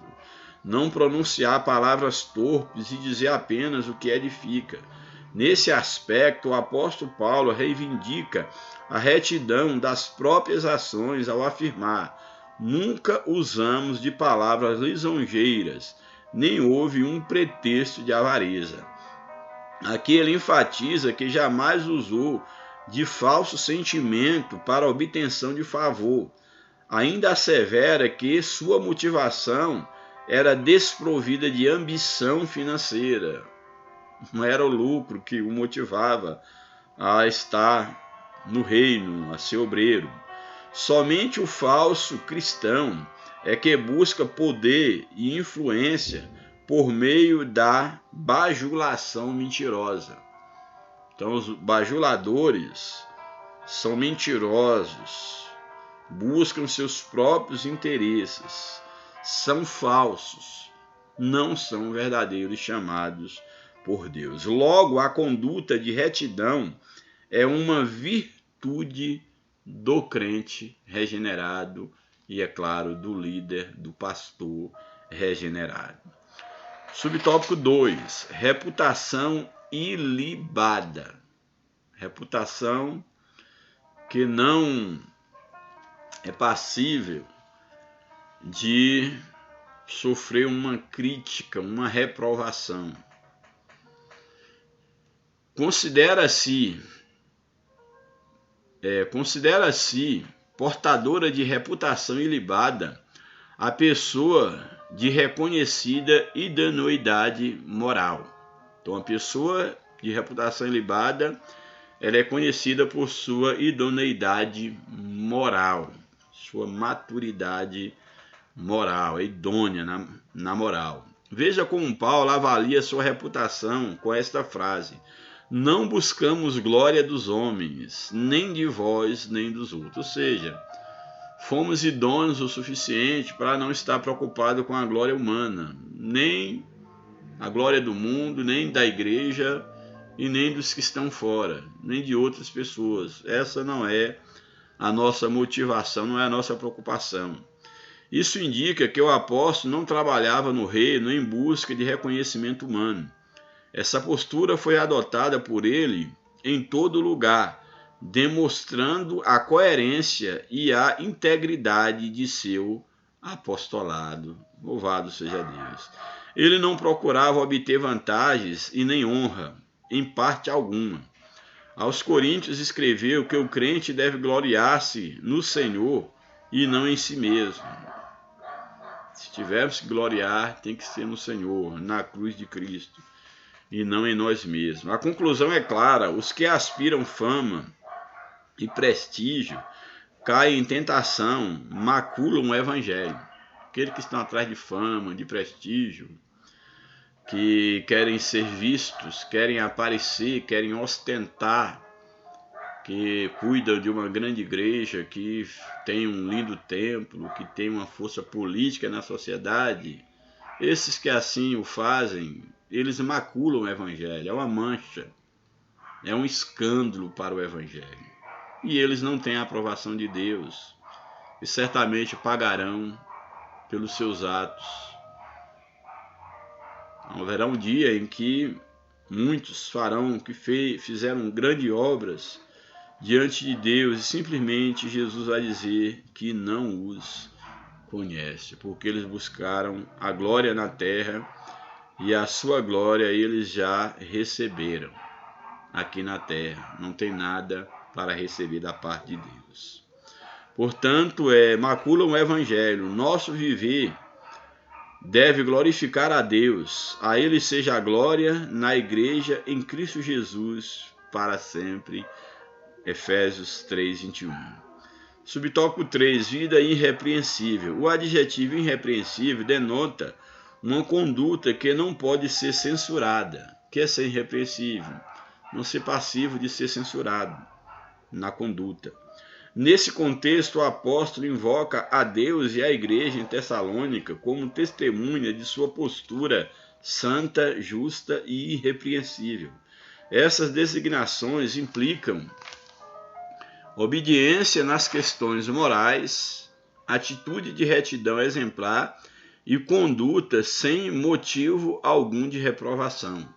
não pronunciar palavras torpes e dizer apenas o que edifica. Nesse aspecto, o apóstolo Paulo reivindica a retidão das próprias ações ao afirmar: nunca usamos de palavras lisonjeiras, nem houve um pretexto de avareza. Aqui ele enfatiza que jamais usou de falso sentimento para obtenção de favor. Ainda assevera que sua motivação era desprovida de ambição financeira. Não era o lucro que o motivava a estar no reino, a ser obreiro. Somente o falso cristão é que busca poder e influência por meio da bajulação mentirosa. Então, os bajuladores são mentirosos, buscam seus próprios interesses, são falsos, não são verdadeiros chamados por Deus. Logo, a conduta de retidão é uma virtude do crente regenerado e, é claro, do líder, do pastor regenerado. Subtópico 2. Reputação ilibada. Reputação que não é passível de sofrer uma crítica, uma reprovação. Considera-se portadora de reputação ilibada a pessoa de reconhecida idoneidade moral. Então, a pessoa de reputação ilibada, ela é conhecida por sua idoneidade moral, sua maturidade moral, é idônea na moral. Veja como Paulo avalia sua reputação com esta frase: não buscamos glória dos homens, nem de vós, nem dos outros. Ou seja, fomos idôneos o suficiente para não estar preocupado com a glória humana, nem a glória do mundo, nem da igreja e nem dos que estão fora, nem de outras pessoas. Essa não é a nossa motivação, não é a nossa preocupação. Isso indica que o apóstolo não trabalhava no reino em busca de reconhecimento humano. Essa postura foi adotada por ele em todo lugar, demonstrando a coerência e a integridade de seu apostolado. Louvado seja Deus. Ele não procurava obter vantagens e nem honra, em parte alguma. Aos Coríntios escreveu que o crente deve gloriar-se no Senhor e não em si mesmo. Se tivermos que gloriar, tem que ser no Senhor, na cruz de Cristo, e não em nós mesmos. A conclusão é clara: os que aspiram fama e prestígio caem em tentação, maculam o evangelho. Aqueles que estão atrás de fama, de prestígio, que querem ser vistos, querem aparecer, querem ostentar, que cuidam de uma grande igreja, que tem um lindo templo, que tem uma força política na sociedade. Esses que assim o fazem, eles maculam o evangelho, é uma mancha, é um escândalo para o evangelho. E eles não têm a aprovação de Deus e certamente pagarão pelos seus atos. Haverá um dia em que muitos farão que fizeram grandes obras diante de Deus e simplesmente Jesus vai dizer que não os conhece, porque eles buscaram a glória na terra e a sua glória eles já receberam aqui na terra. Não tem nada para receber da parte de Deus. Portanto, maculam o evangelho. Nosso viver deve glorificar a Deus. A Ele seja a glória na igreja em Cristo Jesus para sempre. Efésios 3:21. Subtópico 3. Vida irrepreensível. O adjetivo irrepreensível denota uma conduta que não pode ser censurada. O que é ser irrepreensível? Não ser passivo de ser censurado na conduta. Nesse contexto, o apóstolo invoca a Deus e a igreja em Tessalônica como testemunha de sua postura santa, justa e irrepreensível. Essas designações implicam obediência nas questões morais, atitude de retidão exemplar e conduta sem motivo algum de reprovação.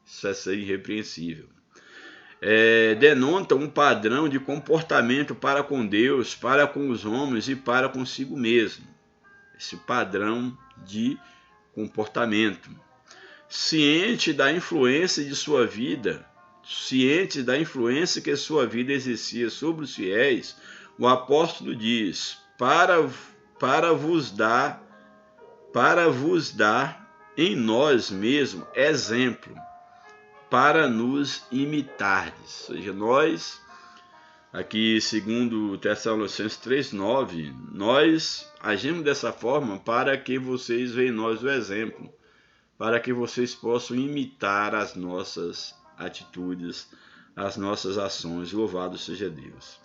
Isso é ser irrepreensível. Denota um padrão de comportamento para com Deus, para com os homens e para consigo mesmo. Esse padrão de comportamento. Ciente da influência de sua vida, ciente da influência que sua vida exercia sobre os fiéis, o apóstolo diz: para vos dar em nós mesmos exemplo, para nos imitardes. Ou seja, nós, aqui segundo Tessalonicenses 3:9, nós agimos dessa forma para que vocês vejam em nós o exemplo, para que vocês possam imitar as nossas atitudes, as nossas ações. Louvado seja Deus.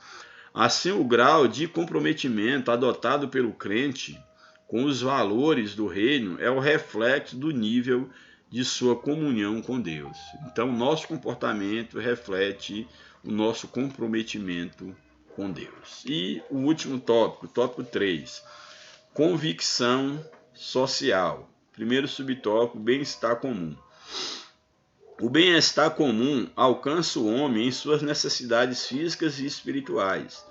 Assim, o grau de comprometimento adotado pelo crente com os valores do reino é o reflexo do nível de sua comunhão com Deus. Então, nosso comportamento reflete o nosso comprometimento com Deus. E o último tópico, tópico 3, convicção social. Primeiro subtópico, bem-estar comum. O bem-estar comum alcança o homem em suas necessidades físicas e espirituais.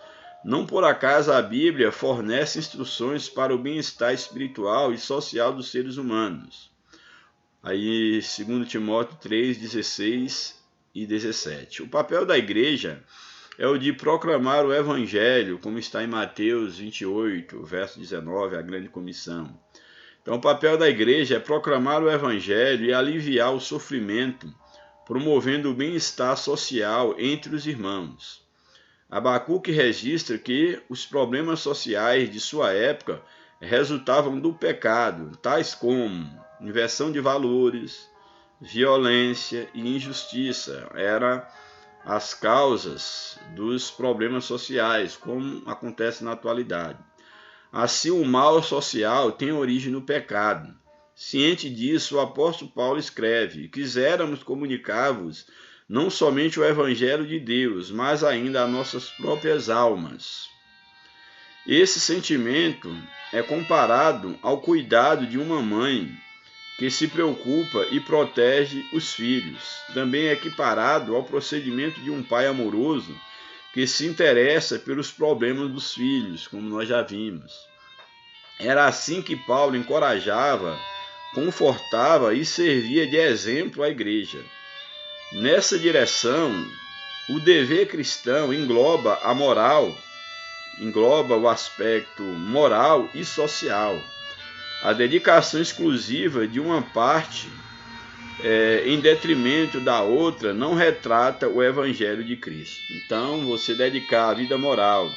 Não por acaso a Bíblia fornece instruções para o bem-estar espiritual e social dos seres humanos. Aí, 2 Timóteo 3, 16 e 17. O papel da igreja é o de proclamar o evangelho, como está em Mateus 28, verso 19, a grande comissão. Então, o papel da igreja é proclamar o evangelho e aliviar o sofrimento, promovendo o bem-estar social entre os irmãos. Abacuque registra que os problemas sociais de sua época resultavam do pecado, tais como inversão de valores, violência e injustiça. Eram as causas dos problemas sociais, como acontece na atualidade. Assim, o mal social tem origem no pecado. Ciente disso, o apóstolo Paulo escreve: quiséramos comunicar-vos não somente o evangelho de Deus, mas ainda as nossas próprias almas. Esse sentimento é comparado ao cuidado de uma mãe que se preocupa e protege os filhos. Também é equiparado ao procedimento de um pai amoroso que se interessa pelos problemas dos filhos, como nós já vimos. Era assim que Paulo encorajava, confortava e servia de exemplo à igreja. Nessa direção, o dever cristão engloba a moral, engloba o aspecto moral e social. A dedicação exclusiva de uma parte em detrimento da outra não retrata o evangelho de Cristo. Então, você dedicar a vida moral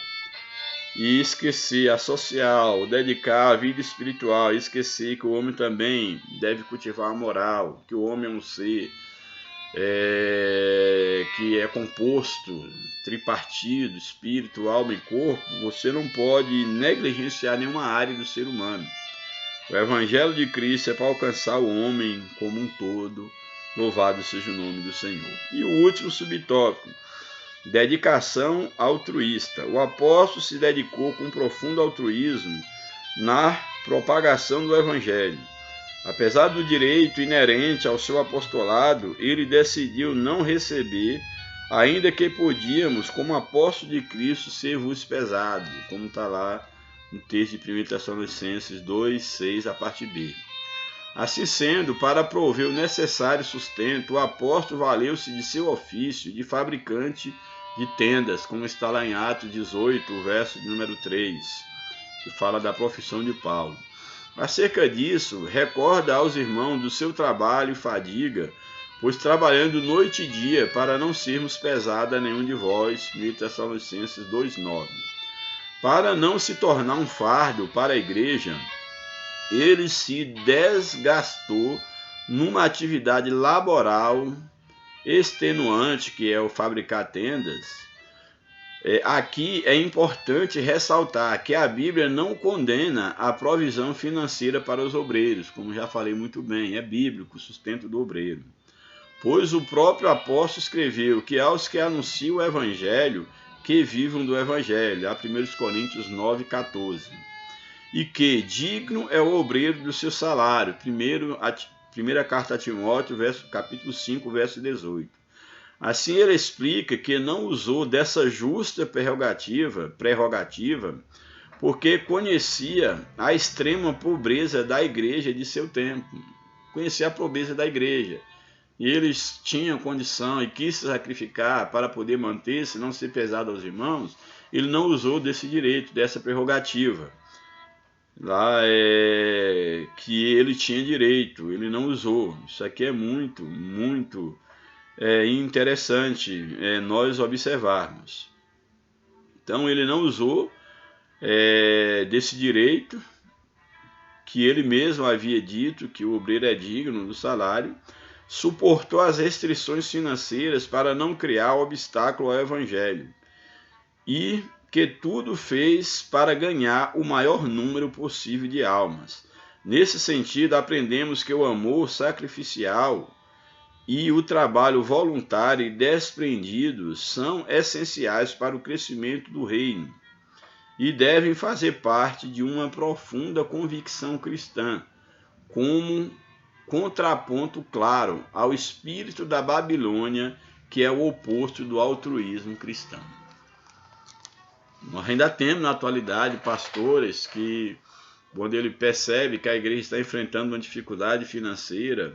e esquecer a social, dedicar a vida espiritual e esquecer que o homem também deve cultivar a moral, que o homem é um ser que é composto, tripartido, espírito, alma e corpo, você não pode negligenciar nenhuma área do ser humano. O Evangelho de Cristo é para alcançar o homem como um todo. Louvado seja o nome do Senhor. E o último subtópico, dedicação altruísta. O apóstolo se dedicou com profundo altruísmo na propagação do Evangelho. Apesar do direito inerente ao seu apostolado, ele decidiu não receber, ainda que podíamos, como apóstolo de Cristo, ser-vos pesado, como está lá no texto de 1 Tessalonicenses 2, 6, a parte B. Assim sendo, para prover o necessário sustento, o apóstolo valeu-se de seu ofício de fabricante de tendas, como está lá em Atos 18, verso número 3, que fala da profissão de Paulo. Acerca disso, recorda aos irmãos do seu trabalho e fadiga, pois trabalhando noite e dia para não sermos pesados a nenhum de vós, 1 Tessalonicenses 2,9. Para não se tornar um fardo para a igreja, ele se desgastou numa atividade laboral extenuante, que é o fabricar tendas. Aqui é importante ressaltar que a Bíblia não condena a provisão financeira para os obreiros, como já falei muito bem, é bíblico o sustento do obreiro. Pois o próprio apóstolo escreveu que aos que anunciam o Evangelho, que vivam do Evangelho, a 1 Coríntios 9, 14. E que digno é o obreiro do seu salário, primeira carta a Timóteo, capítulo 5, verso 18. Assim ele explica que não usou dessa justa prerrogativa, porque conhecia a extrema pobreza da igreja de seu tempo. Conhecia a pobreza da igreja. E eles tinham condição e quis se sacrificar para poder manter-se, não ser pesado aos irmãos. Ele não usou desse direito, dessa prerrogativa. Lá que ele tinha direito, ele não usou. Isso aqui é muito interessante nós observarmos. Então ele não usou desse direito que ele mesmo havia dito, que o obreiro é digno do salário, suportou as restrições financeiras para não criar obstáculo ao Evangelho. E que tudo fez para ganhar o maior número possível de almas. Nesse sentido, aprendemos que o amor sacrificial e o trabalho voluntário e desprendido são essenciais para o crescimento do reino e devem fazer parte de uma profunda convicção cristã, como contraponto claro ao espírito da Babilônia, que é o oposto do altruísmo cristão. Nós ainda temos na atualidade pastores que, quando ele percebe que a igreja está enfrentando uma dificuldade financeira,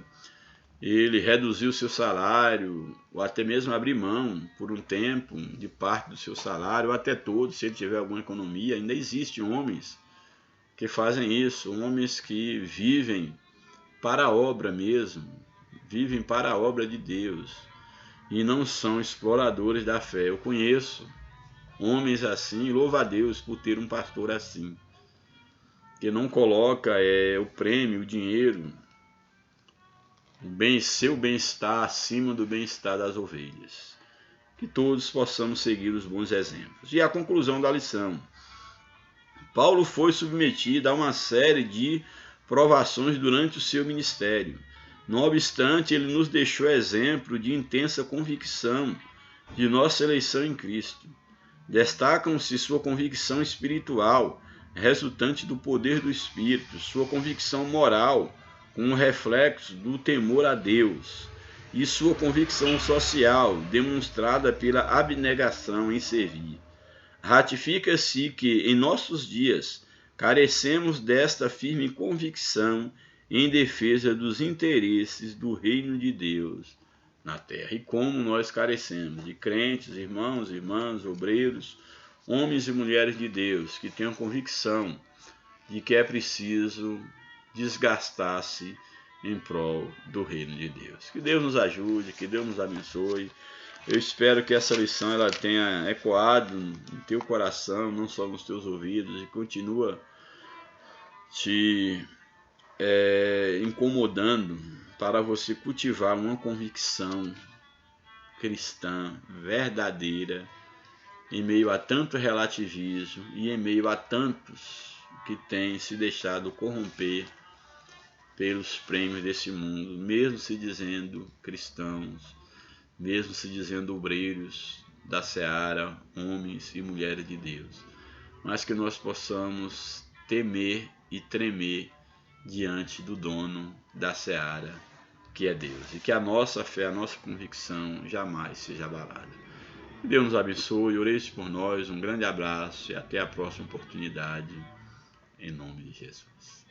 ele reduziu seu salário, ou até mesmo abrir mão por um tempo de parte do seu salário, ou até todo, se ele tiver alguma economia. Ainda existem homens que fazem isso, homens que vivem para a obra mesmo, vivem para a obra de Deus e não são exploradores da fé. Eu conheço homens assim, louva a Deus por ter um pastor assim, que não coloca o prêmio, o dinheiro, seu bem-estar acima do bem-estar das ovelhas. Que todos possamos seguir os bons exemplos. E a conclusão da lição. Paulo foi submetido a uma série de provações durante o seu ministério. Não obstante, ele nos deixou exemplo de intensa convicção de nossa eleição em Cristo. Destacam-se sua convicção espiritual, resultante do poder do Espírito, sua convicção moral, com um reflexo do temor a Deus, e sua convicção social, demonstrada pela abnegação em servir. Ratifica-se que, em nossos dias, carecemos desta firme convicção em defesa dos interesses do reino de Deus na terra. E como nós carecemos de crentes, irmãos, irmãs, obreiros, homens e mulheres de Deus, que tenham convicção de que é preciso desgastar-se em prol do reino de Deus. Que Deus nos ajude, que Deus nos abençoe. Eu espero que essa lição ela tenha ecoado no teu coração, não só nos teus ouvidos, e continua te incomodando para você cultivar uma convicção cristã verdadeira em meio a tanto relativismo e em meio a tantos que têm se deixado corromper pelos prêmios desse mundo, mesmo se dizendo cristãos, mesmo se dizendo obreiros da seara, homens e mulheres de Deus, mas que nós possamos temer e tremer diante do dono da seara, que é Deus, e que a nossa fé, a nossa convicção jamais seja abalada. Deus nos abençoe, orei por nós, um grande abraço e até a próxima oportunidade, em nome de Jesus.